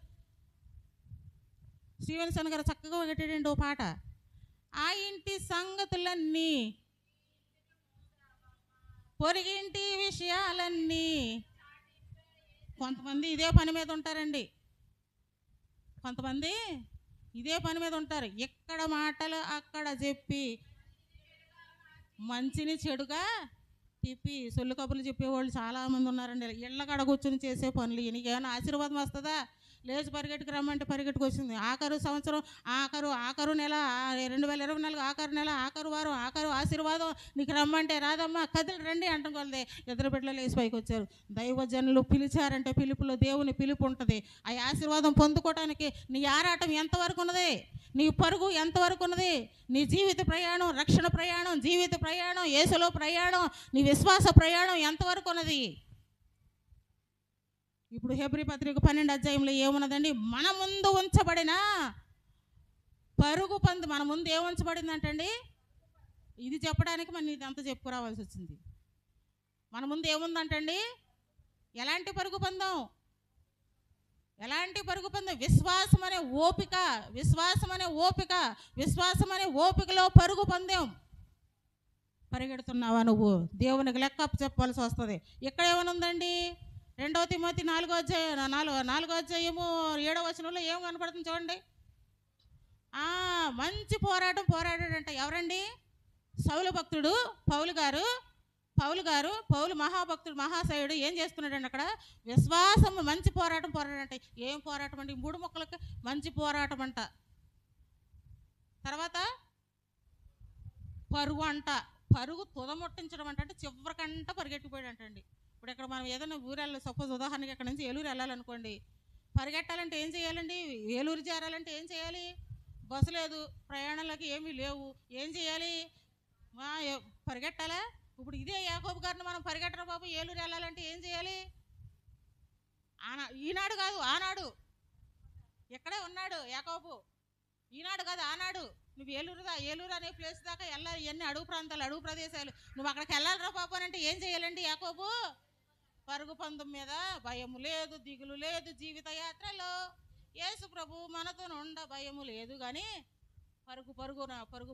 శ్రీవెన్సన్ గారు చక్కగా పెట్టాడండి ఓ పాట, ఆ ఇంటి సంగతులన్నీ, పొరిగింటి విషయాలన్నీ. కొంతమంది ఇదే పని మీద ఉంటారండి, కొంతమంది ఇదే పని మీద ఉంటారు. ఎక్కడ మాటలు అక్కడ చెప్పి మంచిని చెడుగా తిప్పి సొల్లు కబుర్లు చెప్పేవాళ్ళు చాలామంది ఉన్నారండి. ఇళ్ళ కాడ కూర్చొని చేసే పనులు. నీకేమైనా ఆశీర్వాదం వస్తుందా? లేచి పరిగెట్టుకు రమ్మంటే పరిగెట్టుకు వచ్చింది. ఆఖరు సంవత్సరం, ఆఖరు నెల, 2024 ఆఖరు నెల, ఆఖరు వారం, ఆఖరు ఆశీర్వాదం నీకు రమ్మంటే రాదమ్మా, కదిలి రండి అంటుకోలదే. ఇద్దరు బిడ్డలు లేచి పైకి వచ్చారు. దైవజనులు పిలిచారంటే పిలుపులో దేవుని పిలుపు ఉంటుంది. ఆ ఆశీర్వాదం పొందుకోవడానికి నీ ఆరాటం ఎంతవరకు ఉన్నది? నీ పరుగు ఎంతవరకు ఉన్నది? నీ జీవిత ప్రయాణం, రక్షణ ప్రయాణం, జీవిత ప్రయాణం, యేసులో ప్రయాణం, నీ విశ్వాస ప్రయాణం ఎంతవరకు ఉన్నది? ఇప్పుడు హెబ్రీ పత్రిక 12 అధ్యాయంలో ఏమున్నదండి? మన ముందు ఉంచబడిన పరుగు పందు, మన ముందు ఏం ఉంచబడిందంటండి? ఇది చెప్పడానికి మనం ఇదంతా చెప్పుకురావాల్సి వచ్చింది. మన ముందు ఏముందంటండి? ఎలాంటి పరుగు పందం? ఎలాంటి పరుగు పందెం? విశ్వాసం అనే ఓపిక, విశ్వాసం అనే ఓపిక, విశ్వాసం అనే ఓపికలో పరుగు పందెం. పరిగెడుతున్నావా నువ్వు? దేవునికి లెక్క చెప్పాల్సి వస్తుంది. ఇక్కడ ఏమనుందండి? 2 తిమోతి 4వ అధ్యాయము 7వ వచనంలో ఏం కనపడుతుంది చూడండి. మంచి పోరాటం పోరాడాడంట. ఎవరండి? సౌలు భక్తుడు పౌలు మహాభక్తుడు, మహాశయుడు ఏం చేస్తున్నాడండి అక్కడ? విశ్వాసం, మంచి పోరాటం పోరాడంట. ఏం పోరాటం అండి? 3 మొక్కలకి మంచి పోరాటం అంట. తర్వాత పరుగు అంట. పరుగు తుదముట్టించడం అంటే చివరికంట పరిగెట్టిపోయాడంటండి. ఇప్పుడు ఇక్కడ మనం ఏదైనా ఊరెళ్ళి, సపోజ్ ఉదాహరణకి ఇక్కడ నుంచి ఏలూరు వెళ్ళాలనుకోండి, పరిగెట్టాలంటే ఏం చేయాలండి? ఏలూరు చేరాలంటే ఏం చేయాలి? బస్సు లేదు, ప్రయాణాలకి ఏమీ లేవు, ఏం చేయాలి? పరిగెట్టాలా? ఇప్పుడు ఇదే యాకోబు గారిని మనం పరిగెట్టడం బాబు, ఏలూరు వెళ్ళాలంటే ఏం చేయాలి? ఈనాడు కాదు, ఆనాడు. ఎక్కడే ఉన్నాడు యాకోబు, ఈనాడు కాదు ఆనాడు. నువ్వు ఏలూరు అనే ప్లేస్ దాకా వెళ్ళాలి. ఇవన్నీ అడుగు ప్రాంతాలు, అడుగు ప్రదేశాలు. నువ్వు అక్కడికి వెళ్ళాలిరా పాప అంటే ఏం చేయాలండి? యాకోబు పరుగు పందెం మీద భయము లేదు, దిగులు లేదు. జీవిత యాత్రలో యేసు ప్రభు మనతో ఉండ భయము లేదు, కానీ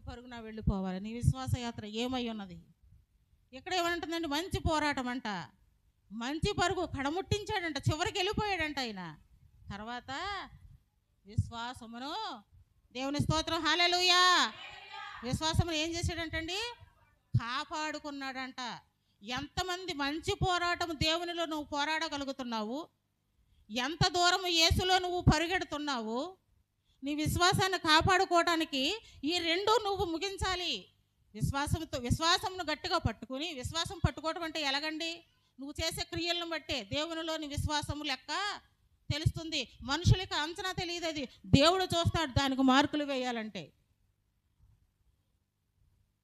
పరుగున వెళ్ళిపోవాలి. నీ విశ్వాస యాత్ర ఏమై ఉన్నది? ఇక్కడ ఏమంటుందండి? మంచి పోరాటం అంట, మంచి పరుగు కడముట్టించాడంట, చివరికి వెళ్ళిపోయాడంట ఆయన. తర్వాత విశ్వాసమును, దేవుని స్తోత్రం, హల్లెలూయా, విశ్వాసమును ఏం చేశాడంటండి? కాపాడుకున్నాడంట. ఎంతమంది మంచి పోరాటం దేవునిలో నువ్వు పోరాడగలుగుతున్నావు? ఎంత దూరం యేసులో నువ్వు పరిగెడుతున్నావు? నీ విశ్వాసాన్ని కాపాడుకోవడానికి ఈ 2 నువ్వు ముగించాలి. విశ్వాసమును గట్టిగా పట్టుకుని, విశ్వాసం పట్టుకోవడం అంటే ఎలాగండి? నువ్వు చేసే క్రియలను బట్టే దేవునిలోని విశ్వాసము లెక్క తెలుస్తుంది. మనుషులకి అంచనా తెలియదు, అది దేవుడు చూస్తాడు. దానికి మార్కులు వేయాలంటే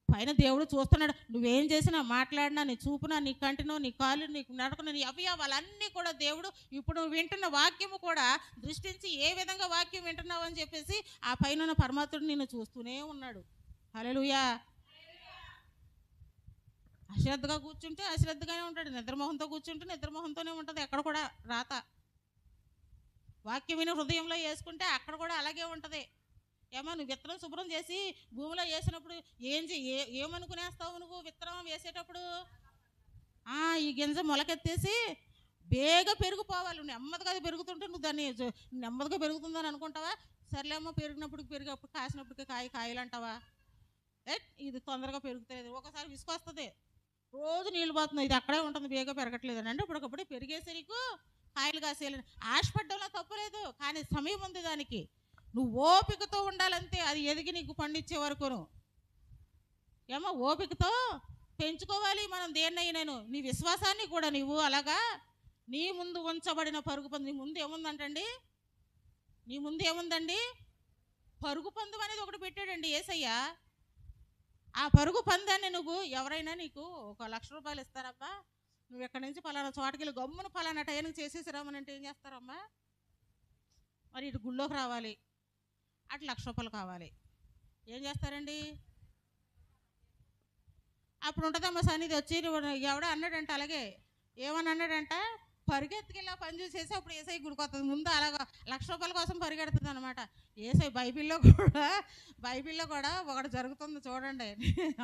పైన దేవుడు చూస్తున్నాడు. నువ్వేం చేసినా, మాట్లాడినా, నీ చూపునా, నీ కంటినో, నీ కాలు, నీకు నడకను, నీ అవయవాలన్నీ కూడా దేవుడు ఇప్పుడు నువ్వు వింటున్న వాక్యము కూడా దృష్టించి ఏ విధంగా వాక్యం వింటున్నావు అని చెప్పేసి ఆ పైన పరమాత్ముడు నిన్ను చూస్తూనే ఉన్నాడు. హల్లెలూయా. అశ్రద్ధగా కూర్చుంటే అశ్రద్ధగానే ఉంటాడు, నిద్రమోహంతో కూర్చుంటే నిద్రమోహంతోనే ఉంటుంది. ఎక్కడ కూడా రాత. వాక్యం విని హృదయంలో వేసుకుంటే అక్కడ కూడా అలాగే ఉంటుంది. ఏమో నువ్వు విత్తనం శుభ్రం చేసి భూమిలో వేసినప్పుడు ఏమనుకునేస్తావు? నువ్వు విత్తనం వేసేటప్పుడు ఈ గింజ మొలకెత్తేసి బేగా పెరిగిపోవాలి. నెమ్మదిగా అది పెరుగుతుంటే నువ్వు దాన్ని నెమ్మదిగా పెరుగుతుందని అనుకుంటావా? సర్లేమో పెరిగినప్పుడు కాసినప్పటికీ కాయలు అంటావా? ఇది తొందరగా పెరుగుతుంది. ఒకసారి విసుకొస్తుంది, రోజు నీళ్ళు పోతుంది, ఇది అక్కడే ఉంటుంది, బేగా పెరగట్లేదు అని అంటే ఇప్పటికప్పుడు పెరిగేసరికి కాయలు కాసేయాలని ఆశపడ్డంలో తప్పలేదు, కానీ సమయం ఉంది దానికి. నువ్వు ఓపికతో ఉండాలంతే, అది ఎదిగి నీకు పండించే వరకును. ఏమో ఓపికతో పెంచుకోవాలి మనం దేన్నైనాను. నీ విశ్వాసాన్ని కూడా నీవు అలాగా నీ ముందు ఉంచబడిన పరుగు పందు. నీ ముందు ఏముందంటండి? నీ ముందు ఏముందండి? పరుగు పందు అనేది ఒకటి పెట్టాడండి యేసయ్య. ఆ పరుగు పందాన్ని నువ్వు ఎవరైనా నీకు ఒక 1,00,000 ఇస్తారమ్మా, నువ్వు ఎక్కడి నుంచి పలానా చోటకి వెళ్ళి గమ్మున పలానా టైంకి చేసేసి రమ్మనంటే ఏం చేస్తారమ్మా? మరి ఇటు గుళ్ళోకి రావాలి, అటు ₹1,00,000 కావాలి, ఏం చేస్తారండి? అప్పుడు ఉంటుందమ్మా సన్నిధి వచ్చి ఎవడో అన్నాడంట, అలాగే ఏమని అన్నాడంట, పరిగెత్తుకెళ్ళి పని చూసేసి అప్పుడు ఏసై గుడికి వస్తుంది. ముందు అలాగా ₹1,00,000 కోసం పరిగెడుతుంది అనమాట. ఏసై బైబిల్లో కూడా ఒకటి జరుగుతుంది చూడండి.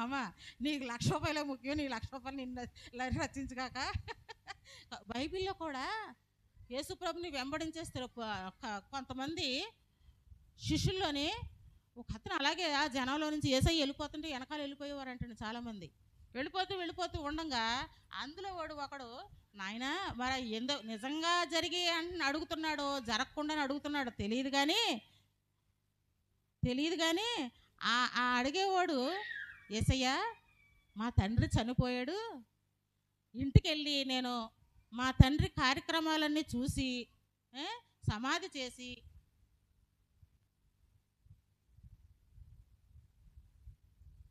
అమ్మా నీకు ₹1,00,000 ముఖ్యం, నీకు ₹1,00,000 నిన్ను రచించగాక. బైబిల్లో కూడా యేసుప్రభుని వెంబడించేస్తారు కొంతమంది శిష్యుల్లోని. ఒక అతను అలాగే ఆ జనంలో నుంచి ఏసై వెళ్ళిపోతుంటే వెనకాల వెళ్ళిపోయేవారు అంటండి చాలామంది. వెళ్ళిపోతూ ఉండగా అందులో ఒకడు నాయన మరి ఏందో నిజంగా జరిగి అని అడుగుతున్నాడో జరగకుండా అడుగుతున్నాడో తెలియదు కానీ ఆ అడిగేవాడు, యేసయ్యా మా తండ్రి చనిపోయాడు, ఇంటికి వెళ్ళి నేను మా తండ్రి కార్యక్రమాలన్నీ చూసి సమాధి చేసి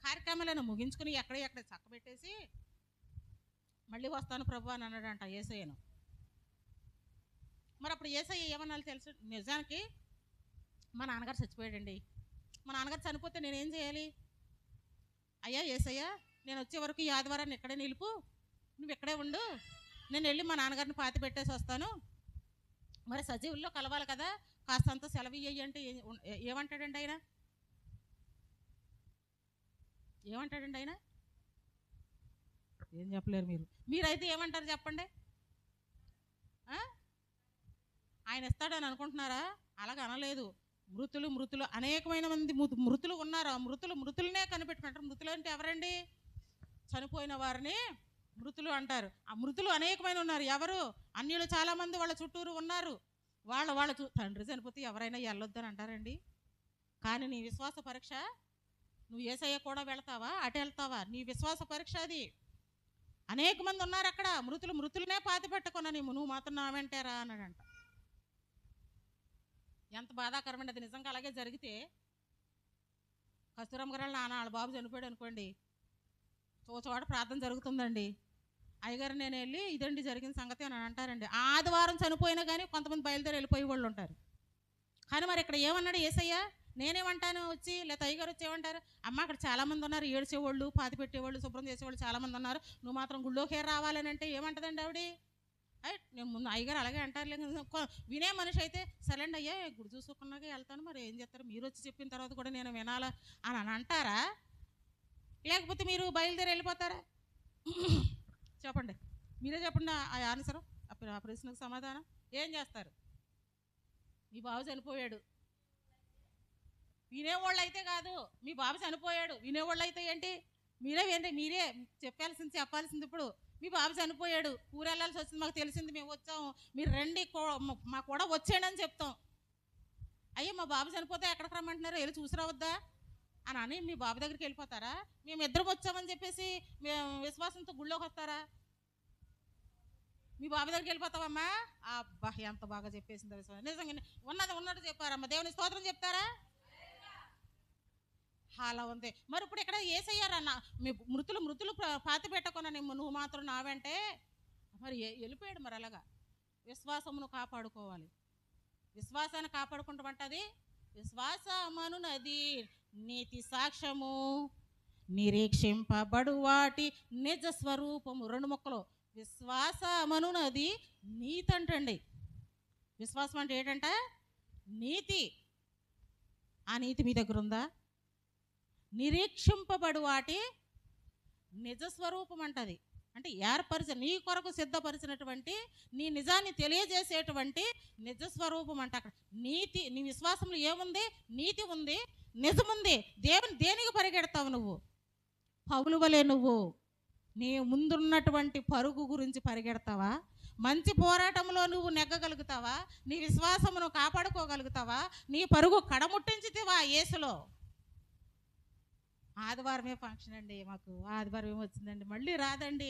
కార్యక్రమాలను ముగించుకుని ఎక్కడ చక్కబెట్టేసి మళ్ళీ వస్తాను ప్రభు అని అన్నాడంట యేసయ్యను. మరి అప్పుడు యేసయ్య ఏమన్నాలో తెలుసు? నిజానికి మా నాన్నగారు చచ్చిపోయాడండి, మా నాన్నగారు చనిపోతే నేనేం చేయాలి? అయ్యా యేసయ్య, నేను వచ్చే వరకు ఈ ఆదివారాన్ని ఇక్కడే నిలుపు, నువ్వు ఇక్కడే ఉండు, నేను వెళ్ళి మా నాన్నగారిని పాతి పెట్టేసి వస్తాను. మరి సజీవుల్లో కలవాలి కదా, కాస్తంత సెలవు ఇయ్యి అంటే ఏమంటాడండి ఆయన? ఏమంటాడండి ఆయన? ఏం చెప్పలేరు మీరైతే ఏమంటారు చెప్పండి? ఆయన ఇస్తాడని అనుకుంటున్నారా? అలాగ అనలేదు. మృతులు అనేకమైన మంది మృతులు ఉన్నారు. ఆ మృతులనే కనిపెట్టుకుంటారు. మృతులు అంటే ఎవరండి? చనిపోయిన వారిని మృతులు అంటారు. ఆ మృతులు అనేకమైన ఉన్నారు. ఎవరు? అన్యులు చాలామంది వాళ్ళ చుట్టూరు ఉన్నారు. వాళ్ళ తండ్రి చనిపోతే ఎవరైనా వెళ్ళొద్దని అంటారండి. కానీ నీ విశ్వాస పరీక్ష, నువ్వు యేసయ్య కూడా వెళ్తావా అటు వెళ్తావా? నీ విశ్వాస పరీక్ష అది. అనేక మంది ఉన్నారు అక్కడ, మృతులనే పాతి పెట్టుకున్నా నువ్వు మాత్రం నా వెంటారా అన్నాడంట. ఎంత బాధాకరమండి అది. నిజంగా అలాగే జరిగితే కస్తూరమ్మ గారు వాళ్ళ బాబు చనిపోయాడు అనుకోండి, చోట ప్రార్థన జరుగుతుందండి, అయ్యగారు నేను వెళ్ళి ఇదండి జరిగిన సంగతి అని అంటారండి. ఆదివారం చనిపోయినా కానీ కొంతమంది బయలుదేరి వెళ్ళిపోయే వాళ్ళు ఉంటారు. కానీ మరి ఇక్కడ ఏమన్నాడు యేసయ్య? నేనేమంటాను వచ్చి, లేకపోతే అయ్యగారు వచ్చి ఏమంటారు? అమ్మ అక్కడ చాలామంది ఉన్నారు, ఏడ్చేవాళ్ళు, పాతి పెట్టేవాళ్ళు, శుభ్రం చేసేవాళ్ళు చాలామంది ఉన్నారు, నువ్వు మాత్రం గుళ్ళోకే రావాలని అంటే ఏమంటుందండి ఆవిడ? నేను ముందు అయ్యగారు అలాగే అంటారులే. వినే మనిషి అయితే సరేండి అయ్యా గుడి చూసుకున్నాక వెళ్తాను, మరి ఏం చేస్తారు, మీరు వచ్చి చెప్పిన తర్వాత కూడా నేను వినాలా అని అంటారా? లేకపోతే మీరు బయలుదేరి వెళ్ళిపోతారా? చెప్పండి, మీరే చెప్పండి ఆ ఆన్సర్, ఆ ప్రశ్నకు సమాధానం. ఏం చేస్తారు? మీ బాబు చనిపోయాడు, వినేవాళ్ళు అయితే కాదు, మీ బాబు చనిపోయాడు, వినేవాళ్ళు అయితే ఏంటి? మీరే చెప్పాల్సింది. ఇప్పుడు మీ బాబు చనిపోయాడు, ఊరు వెళ్ళాల్సి వచ్చింది, మాకు తెలిసింది, మేము వచ్చాము, మీరు రండి మా కూడా వచ్చేయండి అని చెప్తాం. అయ్యో మా బాబు చనిపోతే ఎక్కడికి రమ్మంటున్నారు, వెళ్ళి చూసి రావద్దా అని మీ బాబు దగ్గరికి వెళ్ళిపోతారా? మేము ఇద్దరం వచ్చామని చెప్పేసి మేము విశ్వాసంతో గుళ్ళోకి వస్తారా? మీ బాబు దగ్గరికి వెళ్ళిపోతావమ్మా? అబ్బా ఎంత బాగా చెప్పేసింది విశ్వాసం. నిజంగా ఉన్నట్టు చెప్పారమ్మా, దేవుని స్తోత్రం చెప్తారా? అలా ఉంది. మరి ఇప్పుడు ఇక్కడ యేసయ్యారన్న మీ మృతులు పాతి పెట్టకున్నా నువ్వు మాత్రం నావంటే మరి వెళ్ళిపోయాడు. మరి అలాగా విశ్వాసమును కాపాడుకోవాలి. విశ్వాసాన్ని కాపాడుకుంటామంటది విశ్వాసమనునది నీతి సాక్ష్యము నిరీక్షింపబడు వాటి నిజ స్వరూపము. 2 ముక్కలు. విశ్వాసమనునది నీతి అంటండి. విశ్వాసం అంటే ఏంటంట? నీతి. ఆ నీతి మీ దగ్గర ఉందా? నిరీక్షింపబడు వాటి నిజస్వరూపం అంటది. అంటే నీ కొరకు సిద్ధపరిచినటువంటి నీ నిజాన్ని తెలియజేసేటువంటి నిజస్వరూపం అంట. అక్కడ నీతి, నీ విశ్వాసంలో ఏముంది? నీతి ఉంది, నిజముంది. దేనికి పరిగెడతావు నువ్వు? పౌలు వలె నువ్వు నీ ముందున్నటువంటి పరుగు గురించి పరిగెడతావా? మంచి పోరాటంలో నువ్వు నెగ్గగలుగుతావా? నీ విశ్వాసమును కాపాడుకోగలుగుతావా? నీ పరుగు కడముట్టించితివా యేసులో? ఆదివారమే ఫంక్షన్ అండి, మాకు ఆదివారం ఏమొచ్చిందండి, మళ్ళీ రాదండి.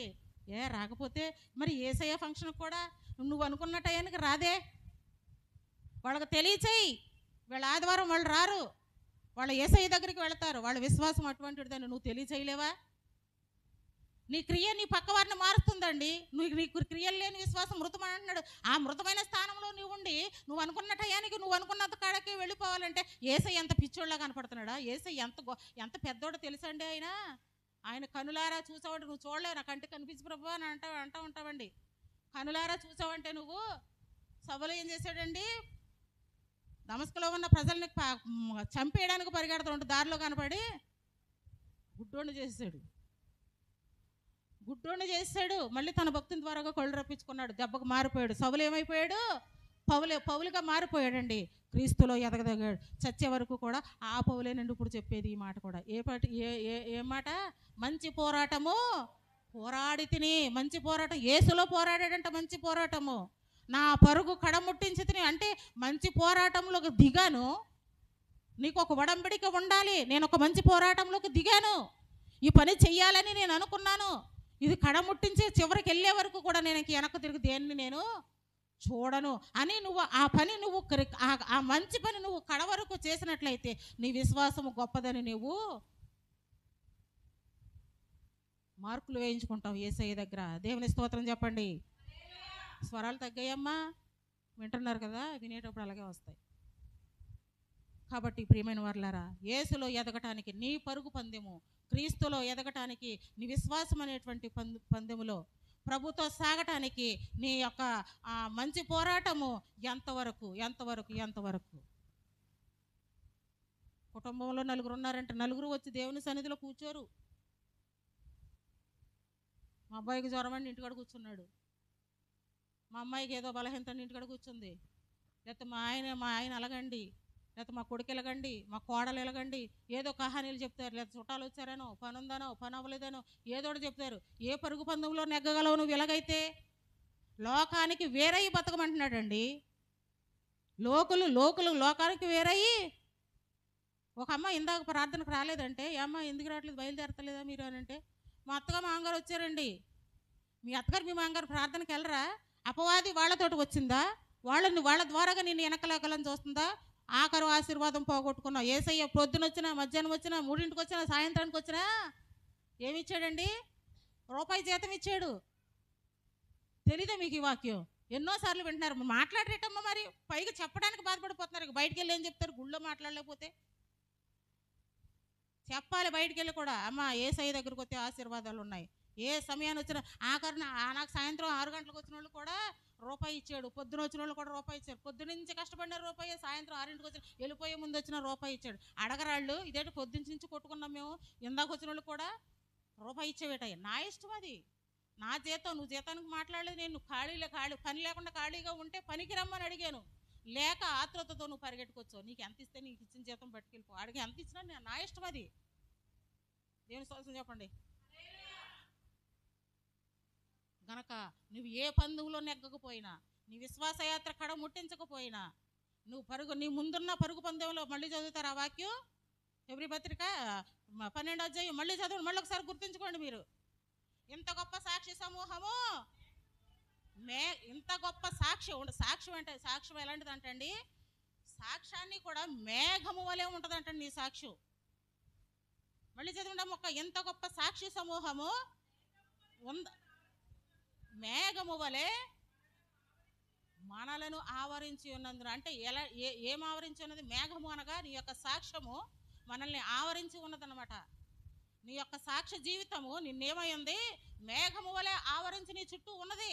రాకపోతే మరి యేసయ్య ఫంక్షన్ కూడా నువ్వు అనుకున్న టయానికి రాదే. వాళ్ళకి తెలియచేయి, వీళ్ళ ఆదివారం వాళ్ళు రారు, వాళ్ళ యేసయ్య దగ్గరికి వెళతారు. వాళ్ళ విశ్వాసం అటువంటిదని నువ్వు తెలియచేయలేవా? నీ క్రియ నీ పక్కవారిని మారుస్తుందండి. నీకు క్రియలు లేని విశ్వాసం మృతం అంటున్నాడు. ఆ మృతమైన స్థానంలో నువ్వు ఉండి నువ్వు అనుకున్న టయానికి నువ్వు అనుకున్నంత కాడకి వెళ్ళిపోవాలంటే యేసయ్య ఎంత పిచ్చోళ్ళ కనపడుతున్నాడా? యేసయ్య ఎంత పెద్దోడో తెలుసండి. ఆయన కనులారా చూసావంటే నువ్వు చూడలేవు, నా కంటికి కనిపించి ప్రభు అని అంటూ ఉంటావండి. కనులారా చూసావంటే నువ్వు. సభలో ఏం చేశాడండి? దమస్కులో ఉన్న ప్రజల్ని చంపేయడానికి పరిగెడుతుంటే దారిలో కనపడి గుడ్డోడిని చేసాడు. మళ్ళీ తన భక్తుని ద్వారాగా కళ్ళు రప్పించుకున్నాడు. దెబ్బకు మారిపోయాడు. సౌలు ఏమైపోయాడు? పౌలుగా మారిపోయాడండి. క్రీస్తులో ఎదగదగాడు. చచ్చే వరకు కూడా ఆ పౌలేనండి ఇప్పుడు చెప్పేది ఈ మాట కూడా. ఏ మాట? మంచి పోరాటము పోరాడి తిని. మంచి పోరాటం యేసులో పోరాడాడంట. మంచి పోరాటము. నా పరుగు కడముట్టించి తిని అంటే మంచి పోరాటంలోకి దిగాను. నీకు ఒక ఒడంబడిక ఉండాలి. నేను ఒక మంచి పోరాటంలోకి దిగాను. ఈ పని చెయ్యాలని నేను అనుకున్నాను. ఇది కడముట్టించి చివరికి వెళ్ళే వరకు కూడా నేను వెనక్కి తిరిగి దేన్ని నేను చూడను అని నువ్వు ఆ మంచి పని నువ్వు కడ వరకు చేసినట్లయితే నీ విశ్వాసము గొప్పదని నువ్వు మార్కులు వేయించుకుంటావు యేసయ్య దగ్గర. దేవుని స్తోత్రం చెప్పండి. స్వరాలు తగ్గాయమ్మా, వింటున్నారు కదా? వినేటప్పుడు అలాగే వస్తాయి. కాబట్టి ప్రియమైన వారలారా, యేసులో ఎదగటానికి నీ పరుగు పందెము, క్రీస్తులో ఎదగటానికి నీ విశ్వాసం అనేటువంటి పందెములో ప్రభుతో సాగటానికి నీ యొక్క మంచి పోరాటము ఎంతవరకు. కుటుంబంలో నలుగురు ఉన్నారంటే నలుగురు వచ్చి దేవుని సన్నిధిలో కూర్చోరు. మా అబ్బాయికి జ్వరం అండి ఇంటికాడ కూర్చున్నాడు, మా అమ్మాయికి ఏదో బలహీనత ఇంటికాడ కూర్చుంది, లేకపోతే మా ఆయన అలగండి, లేకపోతే మా కొడుకు ఎలగండి, మా కోడలు ఎలగండి, ఏదో కహానీలు చెప్తారు. లేకపోతే చుట్టాలు వచ్చారనో, పని ఉందనో, పని అవ్వలేదనో ఏదోటి చెప్తారు. ఏ పరుగు పందెంలో నెగ్గగలవు నువ్వు ఎలాగైతే? లోకానికి వేరయ్యి బతకమంటున్నాడండి. లోకానికి వేరయ్యి. ఒక అమ్మ ఇందాక ప్రార్థనకు రాలేదంటే, ఏ అమ్మ ఎందుకు రావట్లేదు, బయలుదేరతలేదా మీరు అని అంటే, మా అత్తగా మా అమ్మగారు వచ్చారండి. మీ అత్తగారు మీ మామగారు ప్రార్థనకి వెళ్ళరా? అపవాది వాళ్ళతోటి వచ్చిందా? వాళ్ళ ద్వారాగా నేను వెనకలేకలని చూస్తుందా? ఆఖరు ఆశీర్వాదం పోగొట్టుకున్నావు. యేసయ్య పొద్దునొచ్చినా, మధ్యాహ్నం వచ్చినా, 3ంటికి వచ్చినా, సాయంత్రానికి వచ్చినా ఏమి ఇచ్చాడండి? రూపాయి జీతం ఇచ్చాడు. తెలీదా మీకు ఈ వాక్యం? ఎన్నోసార్లు వింటున్నారు. మాట్లాడరేటమ్మా, మరి పైగా చెప్పడానికి బాధపడిపోతున్నారు. బయటికి వెళ్ళి ఏం చెప్తారు? గుళ్ళో మాట్లాడలేకపోతే చెప్పాలి. బయటికి వెళ్ళి కూడా అమ్మ యేసయ్య దగ్గరకు వస్తే ఆశీర్వాదాలు ఉన్నాయి. ఏ సమయాన్ని వచ్చినా నాకు సాయంత్రం 6 గంటలకు వచ్చిన వాళ్ళు కూడా రూపాయి ఇచ్చాడు. పొద్దున వచ్చిన వాళ్ళు కూడా రూపాయి ఇచ్చారు. పొద్దున నుంచి కష్టపడిన రూపాయి, సాయంత్రం 6ంటికి వచ్చిన వెళ్ళిపోయే ముందు వచ్చిన రూపాయి ఇచ్చాడు. అడగరాళ్ళు ఇదేంటి పొద్దున్న నుంచి కొట్టుకున్నాం మేము, ఇందాక వచ్చిన వాళ్ళు కూడా రూపాయి ఇచ్చేవేటయ్యా. నా ఇష్టం అది, నా జీతం. నువ్వు జీతానికి మాట్లాడలేదు. నేను పని లేకుండా ఖాళీగా ఉంటే పనికి రమ్మని అడిగాను. లేక ఆత్రుతతో నువ్వు పరిగెట్టుకోవచ్చు. నీకు ఎంత ఇస్తే నీకు ఇచ్చిన జీతం పట్టుకెళ్ళిపో. అడిగి ఎంత ఇచ్చినా నా ఇష్టం అది. దేవుని స్తోత్రం చెప్పండి. గనక నువ్వు ఏ పందువులో నెగ్గకపోయినా, నీ విశ్వాసయాత్ర కడ ముట్టించకపోయినా, నీ ముందున్న పరుగు పందెంలో మళ్ళీ చదువుతారు ఆ వాక్యం. ఎవరి పత్రిక 12వ అధ్యాయం మళ్ళీ చదవండి. మళ్ళీ ఒకసారి గుర్తుంచుకోండి మీరు. ఇంత గొప్ప సాక్షి సమూహము, ఇంత గొప్ప సాక్ష్యం అంటే సాక్ష్యం ఎలాంటిది అంటండి? సాక్ష్యాన్ని కూడా మేఘము వలె ఉంటుంది అంటండి నీ సాక్ష్యం. మళ్ళీ చదవండి. ఇంత గొప్ప సాక్షి సమూహము మేఘము వలె మనలను ఆవరించి ఉన్నందున. అంటే ఏం ఆవరించి ఉన్నది? మేఘము అనగా నీ యొక్క సాక్ష్యము మనల్ని ఆవరించి ఉన్నదన్నమాట. నీ యొక్క సాక్ష్య జీవితము నిన్నేమై ఉంది? మేఘము వలె ఆవరించి నీ చుట్టూ ఉన్నది.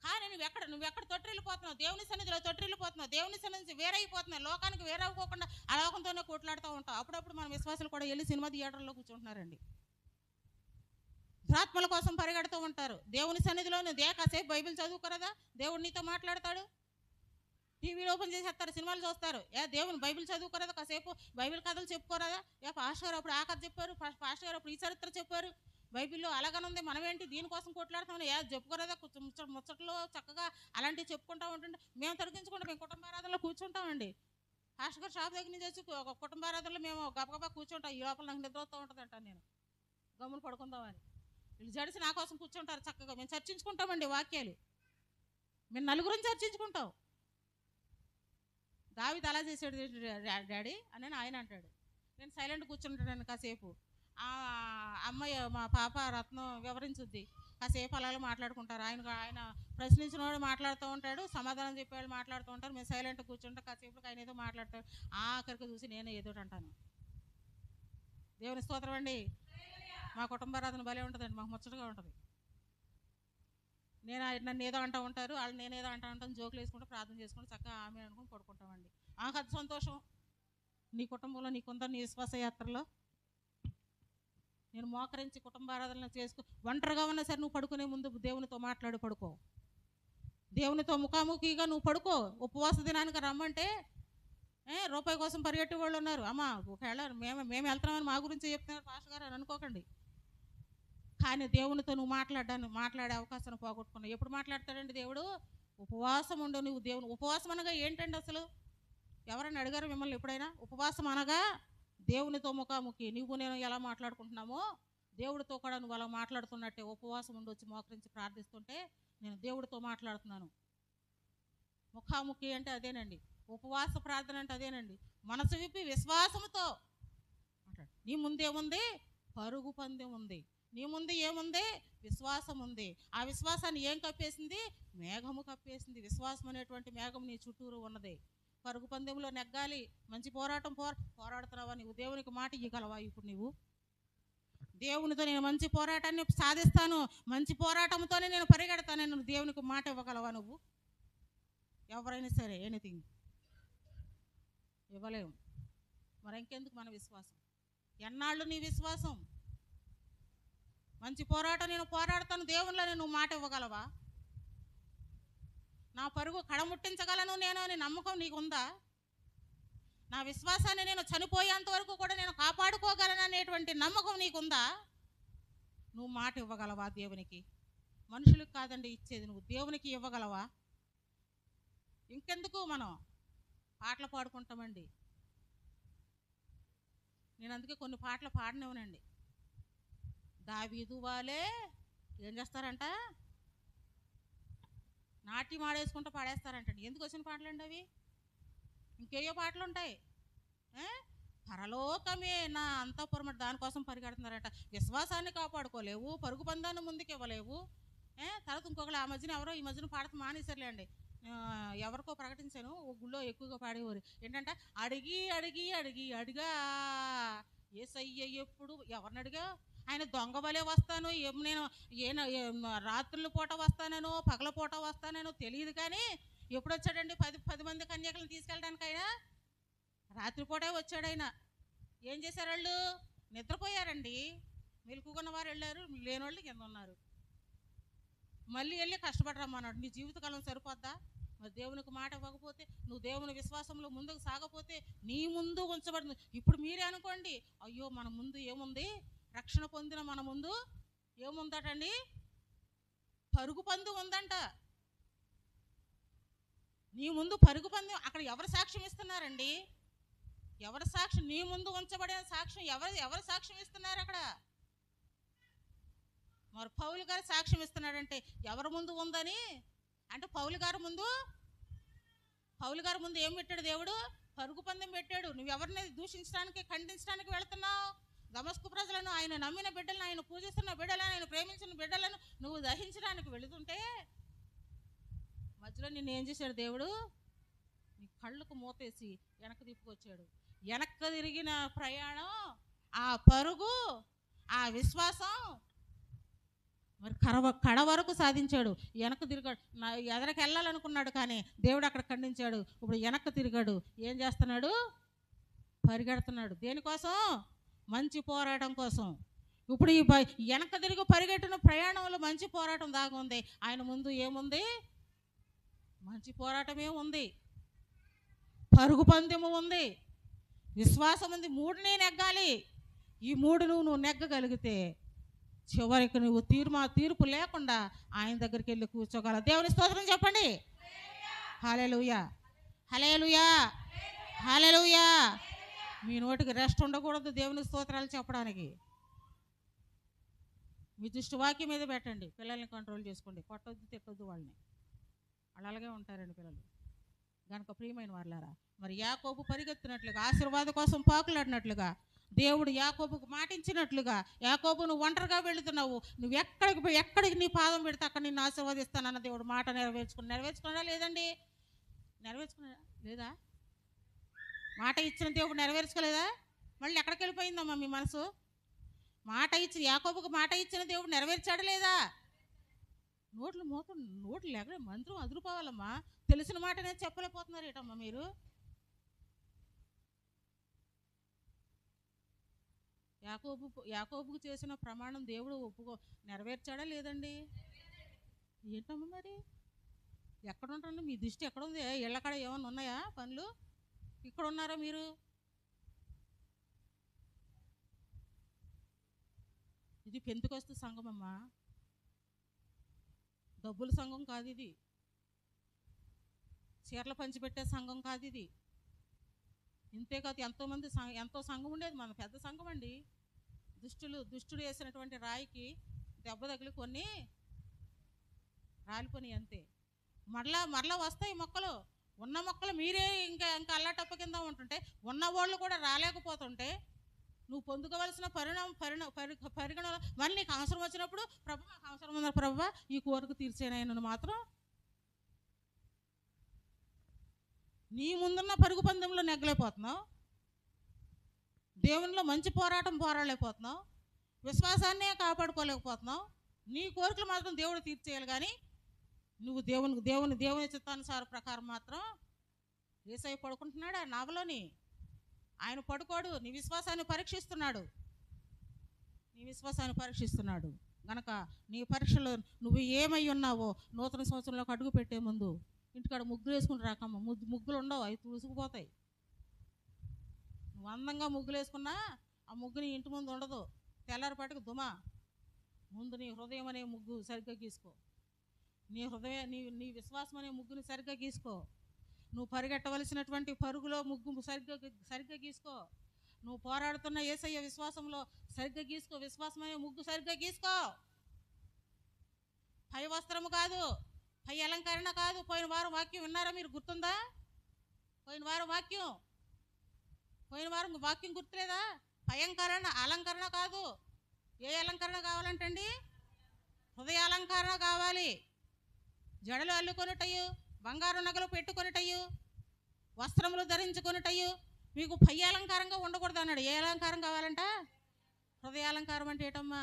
కానీ నువ్వెక్కడ తొట్టిల్లిపోతున్నావు? దేవుని సన్నిధిలో తొట్టిల్లిపోతున్నావు. దేవుని సన్నిధి నుంచి వేరైపోతున్నావు. లోకానికి వేరవ్వకుండా ఆ లోకంతోనే కొట్లాడుతూ ఉంటావు. అప్పుడప్పుడు మన విశ్వాసాలు కూడా వెళ్ళి సినిమా థియేటర్లో కూర్చుంటున్నారండి. ఆత్మల కోసం పరిగెడుతూ ఉంటారు. దేవుని సన్నిధిలోనే కాసేపు బైబిల్ చదువుకోరదా? దేవుడు నీతో మాట్లాడతాడు. టీవీలో ఓపెన్ చేసేస్తారు, సినిమాలు చూస్తారు. దేవుని బైబిల్ చదువుకోరదా? కాసేపు బైబిల్ కథలు చెప్పుకోరదా? పాస్టర్ గారు అప్పుడు ఆ కథ చెప్పారు, పాస్టర్ గారు అప్పుడు ఈ చరిత్ర చెప్పారు. బైబిల్లో అలాగనుంది, మనమేంటి దీనికోసం కొట్లాడుతామని చెప్పుకోరదా? ముచ్చట్లో చక్కగా అలాంటివి చెప్పుకుంటూ ఉంటుండే మేము తొలగించుకుంటాం. మేము కుటుంబారాధనలో కూర్చుంటామండి. పాస్టర్ గారు షాప్ దగ్గర నుంచి వచ్చి ఒక కుటుంబారాధనలో మేము గబగబా కూర్చుంటాం. ఈ లోపల నాకు నిద్ర వస్తూ ఉంటుంది అంటాను నేను, గమ్మును పడుకుందామని. వీళ్ళు జడిసి నా కోసం కూర్చుంటారు చక్కగా. మేము చర్చించుకుంటామండి వాక్యాలు. మేము నలుగురం చర్చించుకుంటాం. దావీదు అలా చేసాడు డాడీ అని ఆయన అంటాడు. నేను సైలెంట్ కూర్చుంటాను కాసేపు. ఆ అమ్మాయి మా పాప రత్నం వివరించుద్ది. కాసేపు అలా మాట్లాడుకుంటారు. ఆయన ప్రశ్నించిన వాడు మాట్లాడుతూ ఉంటాడు, సమాధానం చెప్పేవాళ్ళు మాట్లాడుతూ ఉంటారు. మేము సైలెంట్ కూర్చుంటే కాసేపు ఆయన ఏదో మాట్లాడతాడు. ఆఖరికి చూసి నేనే ఏదో అంటాను. దేవుని స్తోత్రం అండి. మా కుటుంబారాధన భలే ఉంటుందండి, మాకు ముచ్చటగా ఉంటుంది. నన్ను ఏదో అంటూ ఉంటారు, వాళ్ళు నేనేదో అంటూ ఉంటాను, జోకులు వేసుకుంటూ ప్రార్థన చేసుకుంటూ చక్కగా ఆమె అనుకుని పడుకుంటామండి. మాకు అది సంతోషం. నీ కుటుంబంలో నీకుందా నీ విశ్వాస యాత్రలో? నేను మోకరించి కుటుంబారాధన చేసుకు ఒంటరిగా ఉన్నా సరే నువ్వు పడుకునే ముందు దేవునితో మాట్లాడి పడుకో. దేవునితో ముఖాముఖిగా నువ్వు పడుకో. ఉపవాస దినానికి రమ్మంటే రూపాయి కోసం పరిగెట్టే వాళ్ళు ఉన్నారు. అమ్మ ఒకవేళ మేము వెళ్తున్నామని మా గురించి చెప్తున్నారు పాస్టర్ గారు అని అనుకోకండి. కానీ దేవునితో నువ్వు మాట్లాడే అవకాశాన్ని పోగొట్టుకున్నావు. ఎప్పుడు మాట్లాడతాడండి దేవుడు? ఉపవాసం ఉండవు నువ్వు. దేవుని ఉపవాసం అనగా ఏంటండి అసలు? ఎవరైనా అడిగారు మిమ్మల్ని ఎప్పుడైనా? ఉపవాసం అనగా దేవునితో ముఖాముఖి నువ్వు నేను ఎలా మాట్లాడుకుంటున్నామో దేవుడితో కూడా నువ్వు అలా మాట్లాడుతున్నట్టే. ఉపవాసం ఉండొచ్చి మోకరించి ప్రార్థిస్తుంటే నేను దేవుడితో మాట్లాడుతున్నాను. ముఖాముఖి అంటే అదేనండి. ఉపవాస ప్రార్థన అంటే అదేనండి. మనసు విప్పి విశ్వాసంతో మాట్లాడు. నీ ముందేముంది? పరుగు పందెం ఉంది. నీ ముందు ఏముంది? విశ్వాసం ఉంది. ఆ విశ్వాసాన్ని ఏం కప్పేసింది? మేఘము కప్పేసింది. విశ్వాసం అనేటువంటి మేఘం నీ చుట్టూరు ఉన్నది. పరుగు పందెంలో నెగ్గాలి, మంచి పోరాటం పోరాడుతున్నావా? నువ్వు దేవునికి మాట ఇవ్వగలవా? ఇప్పుడు నువ్వు దేవునితో నేను మంచి పోరాటాన్ని సాధిస్తాను, మంచి పోరాటంతోనే నేను పరిగెడతాను, నువ్వు దేవునికి మాట ఇవ్వగలవా? నువ్వు ఎవరైనా సరే ఎనీథింగ్ ఇవ్వలేము. మరి ఇంకెందుకు మన విశ్వాసం? ఎన్నాళ్ళు నీ విశ్వాసం? మంచి పోరాటం నేను పోరాడతాను దేవునిలో నువ్వు మాట ఇవ్వగలవా? నా పరుగు కడముట్టించగలను నేను అని నమ్మకం నీకుందా? నా విశ్వాసాన్ని నేను చనిపోయేంత వరకు కూడా నేను కాపాడుకోగలను అనేటువంటి నమ్మకం నీకుందా? నువ్వు మాట ఇవ్వగలవా దేవునికి? మనుషులకు కాదండి ఇచ్చేది, నువ్వు దేవునికి ఇవ్వగలవా? ఇంకెందుకు మనం పాటలు పాడుకుంటామండి. నేను అందుకే కొన్ని పాటలు పాడనివ్వనండి. దావీదు వాలే ఏం చేస్తారంట? నాట్యం ఆడేసుకుంటూ పాడేస్తారంటండి. ఎందుకు వచ్చిన పాటలు అండి అవి? ఇంకేయో పాటలు ఉంటాయి. పరలోకమే నా అంతఃపురం దానికోసం పరిగెడుతున్నారట. విశ్వాసాన్ని కాపాడుకోలేవు, పరుగు పందాన్ని ముందుకు ఇవ్వలేవు. తర్వాత ఇంకొకరు ఆ మధ్యన ఎవరో ఈ మధ్యన పాడత మానేసర్లేండి. ఎవరికో ప్రకటించాను, ఓ గుళ్ళో ఎక్కువగా పాడేవారు ఏంటంటే అడిగి అడిగి అడిగి అడిగా యేసయ్య ఎప్పుడు ఎవరిని అడిగా? ఆయన దొంగ వలే వస్తాను, నేను రాత్రుల పూట వస్తానో పగల పూట వస్తానో తెలియదు, కానీ ఎప్పుడు వచ్చాడండి? 10 మంది కన్యకలను తీసుకెళ్ళడానికి ఆయన రాత్రిపూటే వచ్చాడు. ఆయన ఏం చేశారు? వాళ్ళు నిద్రపోయారండి. మెలుకున్న వారు వెళ్ళారు, లేని వాళ్ళు కింద ఉన్నారు. మళ్ళీ వెళ్ళి కష్టపడరమ్మన్నాడు. నీ జీవితకాలం సరిపోద్దా? మరి దేవునికి మాట ఇవ్వకపోతే, నువ్వు దేవుని విశ్వాసంలో ముందుకు సాగపోతే నీ ముందు ఉంచబడింది. ఇప్పుడు మీరే అనుకోండి, అయ్యో మన ముందు ఏముంది? రక్షణ పొందిన మన ముందు ఏముందటండి? పరుగు పందెం ఉందంట. నీ ముందు పరుగు పందెం. అక్కడ ఎవరు సాక్ష్యం ఇస్తున్నారండి? ఎవరు సాక్ష్యం? నీ ముందు ఉంచబడిన సాక్ష్యం ఎవరు సాక్ష్యం ఇస్తున్నారు అక్కడ? మరి పౌలు గారు సాక్ష్యం ఇస్తున్నాడంటే ఎవరి ముందు ఉందని? అంటే పౌలు గారు ముందు ఏం పెట్టాడు దేవుడు? పరుగు పందెం పెట్టాడు. నువ్వు ఎవరిని దూషించడానికి ఖండించడానికి వెళుతున్నావు? దమస్కు ప్రజలను, ఆయన నమ్మిన బిడ్డలను, ఆయన పూజిస్తున్న బిడ్డలను, ఆయన ప్రేమించిన బిడ్డలను నువ్వు దహించడానికి వెళుతుంటే మధ్యలో నిన్ను ఏం చేశాడు దేవుడు? నీ కళ్ళకు మూతేసి వెనక్కి తిప్పుకొచ్చాడు. వెనక్కి తిరిగిన ప్రయాణం, ఆ పరుగు, ఆ విశ్వాసం మరి కడ వరకు సాధించాడు. వెనక్కి తిరిగాడు. ఎదరికి వెళ్ళాలనుకున్నాడు, కానీ దేవుడు అక్కడ ఖండించాడు. ఇప్పుడు వెనక్కి తిరిగాడు. ఏం చేస్తున్నాడు? పరిగెడుతున్నాడు. దేనికోసం? మంచి పోరాటం కోసం. ఇప్పుడు ఈ వెనక్కి తిరిగి పరిగెట్టిన ప్రయాణంలో మంచి పోరాటం దాగా ఉంది. ఆయన ముందు ఏముంది? మంచి పోరాటమే ఉంది, పరుగు పందెము ఉంది, విశ్వాసం ఉంది. 3 నెగ్గాలి. ఈ 3 నువ్వు నెగ్గగలిగితే చివరికి నువ్వు తీర్పు లేకుండా ఆయన దగ్గరికి వెళ్ళి కూర్చోగలవు. దేవుని స్తోత్రం చెప్పండి. హల్లెలూయా, హల్లెలూయా, హల్లెలూయా. మీ నోటికి రెస్ట్ ఉండకూడదు దేవుని స్తోత్రాలు చెప్పడానికి. మీ దృష్టి వాక్యం మీద పెట్టండి. పిల్లల్ని కంట్రోల్ చేసుకోండి. కొట్టొద్దు, తిట్టొద్దు వాళ్ళని. వాళ్ళు అలాగే ఉంటారండి పిల్లలు. గనుక ప్రియమైన వాళ్ళారా, మరి యాకోబు పరిగెత్తినట్లుగా, ఆశీర్వాదం కోసం పాకులాడినట్లుగా, దేవుడు యాకోబుకు మాటించినట్లుగా, యాకోబు నువ్వు ఒంటరిగా వెళుతున్నావు, నువ్వు ఎక్కడికి నీ పాదం పెడితే అక్కడ నిన్ను ఆశీర్వదిస్తానన్న దేవుడు మాట నెరవేర్చుకున్నాడా లేదండి? నెరవేర్చుకున్నాడా లేదా? మాట ఇచ్చిన దేవుడు నెరవేర్చుకోలేదా? మళ్ళీ ఎక్కడికి వెళ్ళిపోయిందమ్మా మీ మనసు? మాట ఇచ్చి యాకోబుకు మాట ఇచ్చిన దేవుడు నెరవేర్చాడా లేదా? నోట్లు లేక మంత్రం అదురుకోవాలమ్మా. తెలిసిన మాట నేను చెప్పలేకపోతున్నారు ఏటమ్మా మీరు? యాకోబుకు చేసిన ప్రమాణం దేవుడు నెరవేర్చాడా లేదండి? ఏంటమ్మా మరి? ఎక్కడ ఉంటారండి? మీ దృష్టి ఎక్కడ ఉంది? ఇళ్ళకాడ ఏమన్నా ఉన్నాయా పనులు? ఇక్కడ ఉన్నారా మీరు? ఇది పెంతుకొస్తు సంఘం అమ్మా, డబ్బుల సంఘం కాదు ఇది. చీరలు పంచిపెట్టే సంఘం కాదు ఇది. ఇంతే కాదు, ఎంతో సంఘం ఉండేది. మన పెద్ద సంఘం అండి. దుష్టుడు వేసినటువంటి రాయికి దెబ్బ తగిలి కొన్ని రాలిపోయి అంతే. మరలా వస్తాయి మొక్కలు. ఉన్న మొక్కలు మీరే ఇంకా అల్లాటప్ప కింద ఉంటుంటే, ఉన్నవాళ్ళు కూడా రాలేకపోతుంటే, నువ్వు పొందుకోవలసిన పరిగణలో మళ్ళీ నీకు అవసరం వచ్చినప్పుడు, ప్రభు నాకు అవసరం ఉందా ప్రభు, ఈ కోరిక తీర్చేనని మాత్రం నీ ముందున్న పరుగు పందెంలో నెగ్గలేకపోతున్నావు. దేవునిలో మంచి పోరాడలేకపోతున్నావు. విశ్వాసాన్నే కాపాడుకోలేకపోతున్నావు. నీ కోరికలు మాత్రం దేవుడు తీర్చేయాలి, కానీ నువ్వు దేవుని చిత్తానుసార ప్రకారం మాత్రం యేసయ్య పడుకుంటున్నాడు ఆ నావలోని. ఆయన పడుకోడు, నీ విశ్వాసాన్ని పరీక్షిస్తున్నాడు. గనక నీ పరీక్షలో నువ్వు ఏమై ఉన్నావో నూతన సంవత్సరంలోకి అడుగు పెట్టే ముందు ఇంటికాడ ముగ్గులు వేసుకుని రాకమ్మ. ముగ్గులు ఉండవు, అవి తుడుసుకుపోతాయి. నువ్వు అందంగా ముగ్గులు వేసుకున్నా ఆ ముగ్గుని ఇంటి ముందు ఉండదు, తెల్లారిపాటికి దుమా. ముందు నీ హృదయం అనే ముగ్గు సరిగ్గా గీసుకో. నీ విశ్వాసం అనే ముగ్గుని సరిగ్గా గీసుకో. నువ్వు పరిగెట్టవలసినటువంటి పరుగులో ముగ్గు సరిగ్గా గీసుకో. నువ్వు పోరాడుతున్న యేసయ్య విశ్వాసంలో సరిగ్గా గీసుకో. విశ్వాసం అనే ముగ్గు సరిగ్గా గీసుకో. పై వస్త్రము కాదు, పై అలంకరణ కాదు. పోయిన వారం వాక్యం విన్నారా మీరు? గుర్తుందా? పోయిన వారం వాక్యం గుర్తులేదా? పై అలంకరణ కాదు. ఏ అలంకరణ కావాలంటండి? హృదయ అలంకరణ కావాలి. జడలు అల్లుకొనుటయు, బంగారు నగలు పెట్టుకొనుటయు, వస్త్రములు ధరించుకొనుటయు మీకు పై అలంకారంగా ఉండకూడదు అన్నాడు. ఏ అలంకారం కావాలంట? హృదయ అలంకారం అంటే ఏటమ్మా?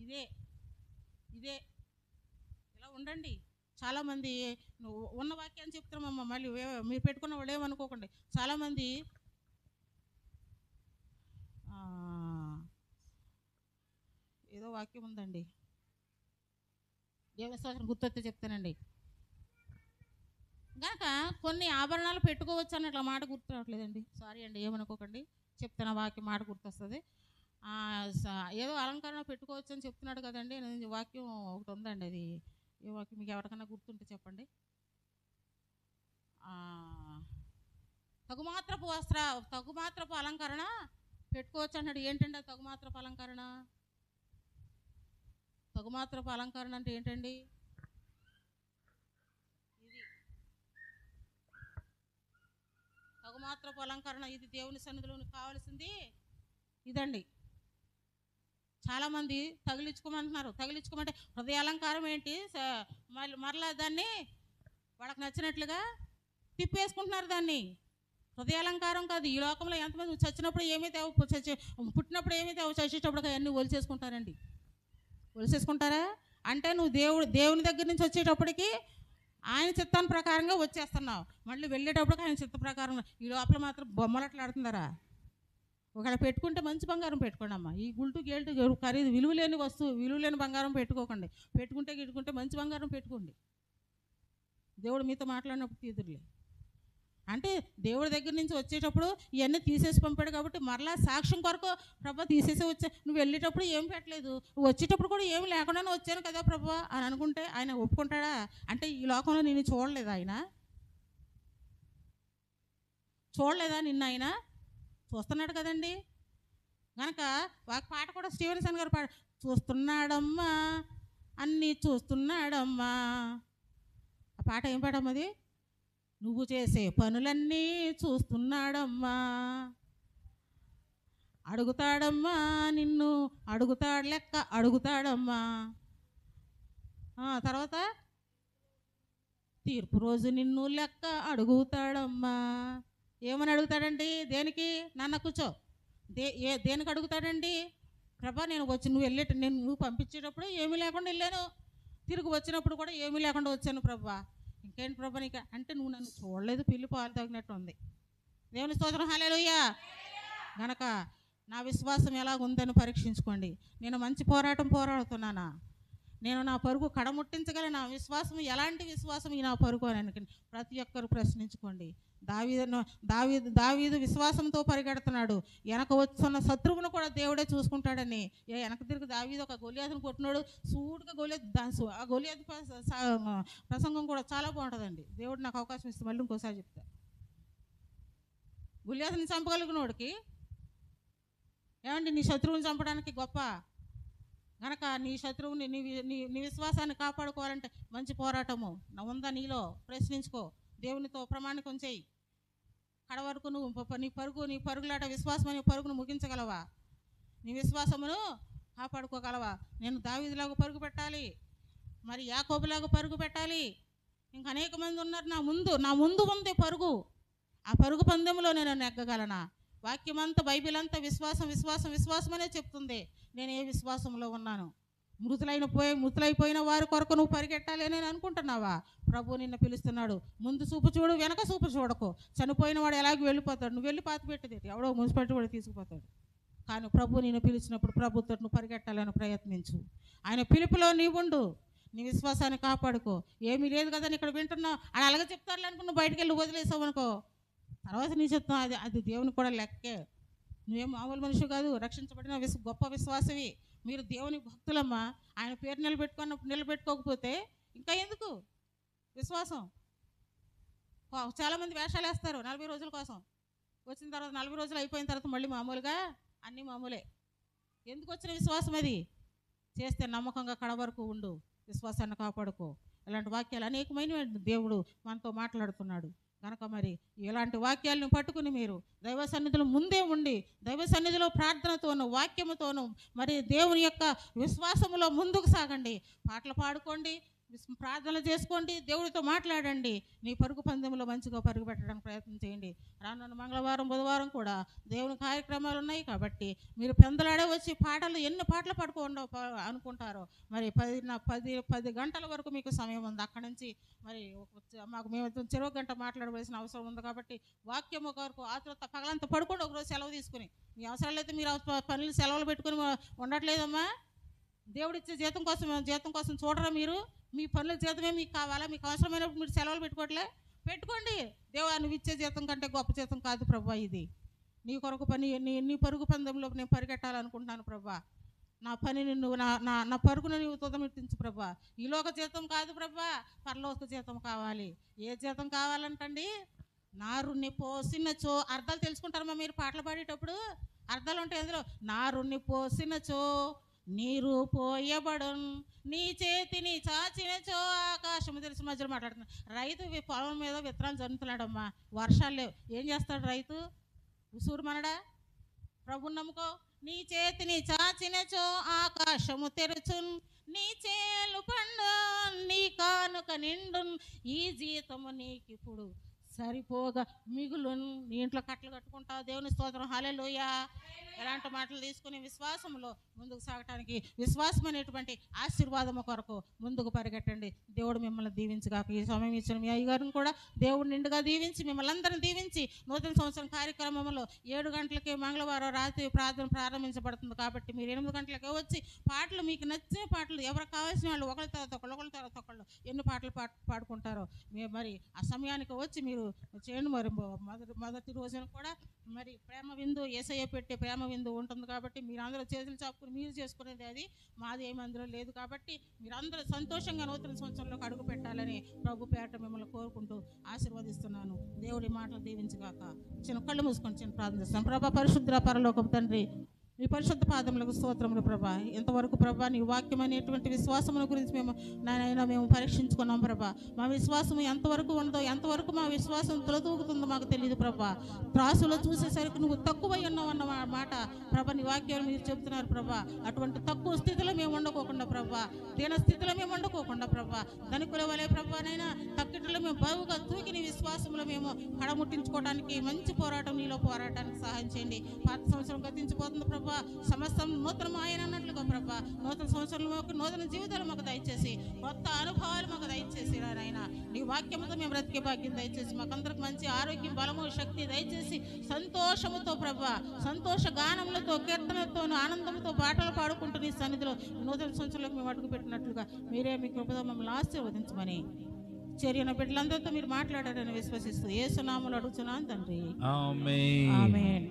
ఇదే ఇలా ఉండండి. చాలామంది ఉన్న వాక్యాన్ని చెప్తున్నామమ్మా, మళ్ళీ మీరు పెట్టుకున్న వాళ్ళు ఏమనుకోకండి. చాలామంది ఏదో వాక్యం ఉందండి, దేవుని స్తోత్రం గుర్తొస్తే చెప్తానండి. కనుక కొన్ని ఆభరణాలు పెట్టుకోవచ్చు అని అట్లా మాట గుర్తు రావట్లేదండి, సారీ అండి, ఏమనుకోకండి. చెప్తున్న వాక్యం మాట గుర్తొస్తుంది. ఏదో అలంకరణ పెట్టుకోవచ్చు అని చెప్తున్నాడు కదండి. వాక్యం ఒకటి ఉందండి, అది ఏ వాక్యం మీకు ఎవరికైనా గుర్తుంటే చెప్పండి. తగుమాత్రపు అలంకరణ పెట్టుకోవచ్చు అన్నాడు. ఏంటండి ఆ తగుమాత్రపు అలంకరణ? తగుమాత్రపు అలంకరణ అంటే ఏంటండి? ఇది తగుమాత్రపు అలంకరణ. ఇది దేవుని సన్నిధిలో కావాల్సింది ఇదండి. చాలామంది తగిలించుకోమంటున్నారు. తగిలించుకోమంటే హృదయ అలంకారం ఏంటి? మరలా దాన్ని వాళ్ళకి నచ్చినట్లుగా తిప్పేసుకుంటున్నారు. దాన్ని హృదయ అలంకారం కాదు. ఈ లోకంలో ఎంతమంది చచ్చినప్పుడు ఏమైతే పుట్టినప్పుడు ఏమైతే చచ్చేటప్పుడు అవన్నీ ఒలిచేసుకుంటారండి. ఒలిసేసుకుంటారా? అంటే నువ్వు దేవుని దగ్గర నుంచి వచ్చేటప్పటికి ఆయన చిత్తాన్ని ప్రకారంగా వచ్చేస్తున్నావు. మళ్ళీ వెళ్ళేటప్పటికి ఆయన చిత్త ప్రకారం. ఈ లోపల మాత్రం బొమ్మలట్లాడుతున్నారా? ఒకవేళ పెట్టుకుంటే మంచి బంగారం పెట్టుకోండి అమ్మా. ఈ గుల్టు గేల్టు ఖరీదు విలువలేని విలువలేని బంగారం పెట్టుకోకండి. పెట్టుకుంటే మంచి బంగారం పెట్టుకోండి. దేవుడు మీతో మాట్లాడినప్పుడు తీదురులే. అంటే దేవుడి దగ్గర నుంచి వచ్చేటప్పుడు ఇవన్నీ తీసేసి పంపాడు కాబట్టి మరలా సాక్ష్యం కొరకు ప్రభా తీసేసి నువ్వు వెళ్ళేటప్పుడు ఏం పెట్టలేదు, వచ్చేటప్పుడు కూడా ఏమి లేకుండానే వచ్చాను కదా ప్రభా అని అనుకుంటే ఆయన ఒప్పుకుంటాడా? అంటే ఈ లోకంలో నేను చూడలేదా? నిన్ను ఆయన చూస్తున్నాడు కదండి. కనుక పాట కూడా స్టీవెన్సన్ గారు చూస్తున్నాడమ్మా, అన్నీ చూస్తున్నాడమ్మా. ఆ పాట ఏం పాడమ్మది? నువ్వు చేసే పనులన్నీ చూస్తున్నాడమ్మా, అడుగుతాడమ్మా నిన్ను, అడుగుతాడు లెక్క అడుగుతాడమ్మా. తర్వాత తీర్పు రోజు నిన్ను లెక్క అడుగుతాడమ్మా. ఏమని అడుగుతాడండి? దేనికి? నాన్న కూర్చో. దేనికి అడుగుతాడండి? ప్రభా నేను నువ్వు పంపించేటప్పుడు ఏమీ లేకుండా వెళ్ళాను, తిరిగి వచ్చినప్పుడు కూడా ఏమీ లేకుండా వచ్చాను ప్రభా, ఇంకేంటి ప్రభా నీకు అంటే నువ్వు నన్ను చూడలేదు, పిల్లి పాలు తగినట్టు ఉంది. దేవుని స్తోత్రం, హల్లెలూయా. గనక నా విశ్వాసం ఎలా ఉందని పరీక్షించుకోండి. నేను మంచి పోరాటం పోరాడుతున్నానా? నేను నా పరుగు కడముట్టించగల నా విశ్వాసం ఎలాంటి విశ్వాసం ఈ నా పరుగు అని ప్రతి ఒక్కరు ప్రశ్నించుకోండి. దావీదు విశ్వాసంతో పరిగెడుతున్నాడు. వెనక వస్తున్న శత్రువును కూడా దేవుడే చూసుకుంటాడని వెనక తిరిగి దావీదు ఒక గొలియాతును కొట్టినాడు. సూటుగా ఆ గొలియాతు ప్రసంగం కూడా చాలా బాగుంటుందండి. దేవుడు నాకు అవకాశం ఇస్తే మళ్ళీ ఇంకోసారి చెప్తా. గొలియాతుని చంపగలిగినోడికి ఏమండి నీ శత్రువుని చంపడానికి గొప్ప. గనక నీ శత్రువుని నీ విశ్వాసాన్ని కాపాడుకోవాలంటే మంచి పోరాటము ఉందా నీలో? ప్రశ్నించుకో. దేవునితో ప్రమాణికం చేయి. కడవరకు నువ్వు నీ పరుగులాట విశ్వాసం అనే పరుగును ముగించగలవా? నీ విశ్వాసమును కాపాడుకోగలవా? నేను దావీదులాగా పరుగు పెట్టాలి, మరి యాకోబులాగా పరుగు పెట్టాలి. ఇంకా అనేక మంది ఉన్నారు నా ముందు ఉంది పరుగు. ఆ పరుగు పందెంలో నేను నెగ్గగలనా? వాక్యం అంతా, బైబిల్ అంతా విశ్వాసం అనే చెప్తుంది. నేను ఏ విశ్వాసంలో ఉన్నాను? మృతులైపోయిన వారి కొరకు నువ్వు పరిగెట్టాలి అని అనుకుంటున్నావా? ప్రభు నిన్ను పిలుస్తున్నాడు. ముందు చూపు చూడు, వెనక చూపు చూడకు. చనిపోయిన వాడు ఎలాగో వెళ్ళిపోతాడు, నువ్వు వెళ్ళి పాతి పెట్టేది ఎవడో మున్సిపాలిటీ వాడు తీసుకుపోతాడు. కానీ ప్రభు నిన్ను పిలిచినప్పుడు ప్రభుతో నువ్వు పరిగెట్టాలని ప్రయత్నించు. ఆయన పిలుపులో నీవుండు, నీ విశ్వాసాన్ని కాపాడుకో. ఏమీ లేదు కదా అని ఇక్కడ వింటున్నావు అని అలాగే చెప్తాడు అనుకో, నువ్వు బయటకు వెళ్ళి వదిలేసావు అనుకో, తర్వాత నీ చెప్తాం అది దేవుని కూడా లెక్కే. నువ్వేం మామూలు మనిషి కాదు, రక్షించబడిన గొప్ప విశ్వాసవి. మీరు దేవుని భక్తులమ్మా. ఆయన పేరు నిలబెట్టుకోకపోతే ఇంకా ఎందుకు విశ్వాసం? చాలామంది వేషాలు వేస్తారు 40 రోజుల కోసం. వచ్చిన తర్వాత 40 రోజులు అయిపోయిన తర్వాత మళ్ళీ మామూలుగా అన్నీ మామూలే. ఎందుకు వచ్చిన విశ్వాసం అది? చేస్తే నమ్మకంగా కడ వరకు ఉండు, విశ్వాసాన్ని కాపాడుకో. ఇలాంటి వాక్యాలు అనేకమైన దేవుడు మనతో మాట్లాడుతున్నాడు. కనుక మరి ఇలాంటి వాక్యాలను పట్టుకుని మీరు దైవ సన్నిధిలో ముందే ఉండి, దైవ సన్నిధిలో ప్రార్థనతోనూ వాక్యముతోనూ మరి దేవుని యొక్క విశ్వాసములో ముందుకు సాగండి. పాటలు పాడుకోండి, ప్రార్థనలు చేసుకోండి, దేవుడితో మాట్లాడండి. నీ పరుగు పందెంలో మంచిగా పరుగు పెట్టడానికి ప్రయత్నం చేయండి. రానున్న మంగళవారం బుధవారం కూడా దేవుని కార్యక్రమాలు ఉన్నాయి కాబట్టి మీరు పెందలాడే వచ్చి ఎన్ని పాటలు పడుకోండి అనుకుంటారో మరి 10 గంటల వరకు మీకు సమయం ఉంది. అక్కడి నుంచి మరి మేము చెరవ గంట మాట్లాడవలసిన అవసరం ఉంది కాబట్టి వాక్యము కొరకు ఆతృత పగలంతా పడుకోండి. ఒకరోజు సెలవు తీసుకుని, మీ అవసరాలు అయితే మీరు పనులు సెలవులు పెట్టుకుని ఉండట్లేదమ్మా. దేవుడిచ్చే జీతం కోసం చూడరా మీరు? మీ పనుల జీతమే మీకు కావాలా? మీకు అవసరమైనప్పుడు మీరు సెలవులు పెట్టుకోండి. దేవా నువ్వు ఇచ్చే జీతం కంటే గొప్ప జీతం కాదు ప్రభా ఇది. నీ కొరకు నీ పరుగు పందెంలో నేను పరిగెట్టాలనుకుంటున్నాను ప్రభా. నా పనిని నువ్వు నా పరుగును నువ్వు తుదమిట్టించు ప్రభా. ఈలోక జీతం కాదు ప్రభా, పరలోక జీతం కావాలి. ఏ జీతం కావాలంటండి? నారుణ్ణి పోసినచో. అర్థాలు తెలుసుకుంటారమ్మా మీరు పాటలు పాడేటప్పుడు? అర్థాలు ఉంటాయి అందులో. నారుణ్ణి పోసినచో నీరు పోయబడున్, నీ చేతిని చాచినచో ఆకాశము. తెలిసి మధ్యలో మాట్లాడుతున్నాడు. రైతు పొలం మీద విత్తనాలు జరుగుతున్నాడమ్మా, వర్షాలు లేవు. ఏం చేస్తాడు రైతు? ఉసూరు మనడా? ప్రభుని నమ్ముకో. నీ చేతిని చాచినచో ఆకాశము తెరుచున్, నీ చేలు పండు, నీ కానుక నిండున్, ఈ జీతము నీకిప్పుడు సరిపోగా మిగులును. నీ ఇంట్లో కట్టలు కట్టుకుంటావు. దేవుని స్తోత్రం, హల్లెలూయా. ఎలాంటి మాటలు తీసుకుని విశ్వాసంలో ముందుకు సాగటానికి, విశ్వాసం అనేటువంటి ఆశీర్వాదము కొరకు ముందుకు పరిగెట్టండి. దేవుడు మిమ్మల్ని దీవించగాక. ఈ సమయం ఇచ్చిన మీ అయ్యగారిని కూడా దేవుడు నిండుగా దీవించి మిమ్మల్ని అందరిని దీవించి నూతన సంవత్సరం కార్యక్రమంలో 7 గంటలకి మంగళవారం రాత్రి ప్రార్థన ప్రారంభించబడుతుంది కాబట్టి మీరు 8 గంటలకే వచ్చి పాటలు, మీకు నచ్చిన పాటలు, ఎవరికి కావాల్సిన వాళ్ళు ఒకరి తర్వాత ఒకళ్ళు ఎన్ని పాటలు పాడుకుంటారో మరి ఆ సమయానికి వచ్చి మీరు చేయండి. మరి మొదటి రోజున కూడా మరి ప్రేమ విందు, యేసయ్య పెట్టే ప్రేమ విందు ఉంటుంది కాబట్టి మీరు అందరూ చేతులు చాపుకుని మీరు చేసుకునేది అది, మాది ఏమి అందులో లేదు. కాబట్టి మీరందరూ సంతోషంగా నూతన సంవత్సరంలోకి అడుగు పెట్టాలని ప్రభు పేట మిమ్మల్ని కోరుకుంటూ ఆశీర్వదిస్తున్నాను. దేవుడి మాటలు దీవించగాక. చిన్న కళ్ళు మూసుకొని చిన్న ప్రార్థన చేస్తాను. ప్రభా పరిశుద్ధ పరలోకపు తండ్రి, నీ పరిశుద్ధ పాదములకు స్తోత్రములు ప్రభా. ఎంతవరకు ప్రభా నీ వాక్యం అనేటువంటి విశ్వాసముల గురించి మేము పరీక్షించుకున్నాం ప్రభా. మా విశ్వాసం ఎంతవరకు ఉన్నదో, ఎంతవరకు మా విశ్వాసం తొలతూగుతుందో మాకు తెలియదు ప్రభా. త్రాసులో చూసేసరికి నువ్వు తక్కువై ఉన్నావు అన్న మాట ప్రభా నీ వాక్యాలు మీరు చెబుతున్నారు ప్రభా. అటువంటి తక్కువ స్థితిలో మేము ఉండకోకుండా ప్రభా, దీన స్థితిలో మేము ఉండకోకుండా ప్రభా, ధనికుల వలె ప్రభానైనా తక్కిట్లో మేము బావుగా తూకి నీ విశ్వాసంలో మేము కడముట్టించుకోవడానికి మంచి పోరాటం నీలో పోరాటానికి సహాయం చేయండి. పాత సంవత్సరం గతించిపోతుంది ప్రభా, సమస్తం నూతనం ఆయన అన్నట్లుగా ప్రభా, నూతన సంవత్సరంలో నూతన జీవితాలు మాకు దయచేసి, కొత్త అనుభవాలు మాకు దయచేసి నాయనా. నీ వాక్యంతో మేము బ్రతికే భాగ్యం దయచేసి, మాకందరికి మంచి ఆరోగ్యం, బలము, శక్తి దయచేసి, సంతోషముతో ప్రభా, సంతోష గానములతో, కీర్తనలతో, ఆనందంతో పాటలు పాడుకుంటూ నీ సన్నిధిలో నూతన సంవత్సరంలోకి మేము అడుగు పెట్టినట్లుగా మీరే మీ కృపతో మమ్మల్ని ఆశీర్వదించమని చేరిన బిడ్డలందరితో మీరు మాట్లాడారని విశ్వసిస్తూ యేసు నామములో అడుగుచున్నాను తండ్రి. ఆమేన్. ఆమేన్.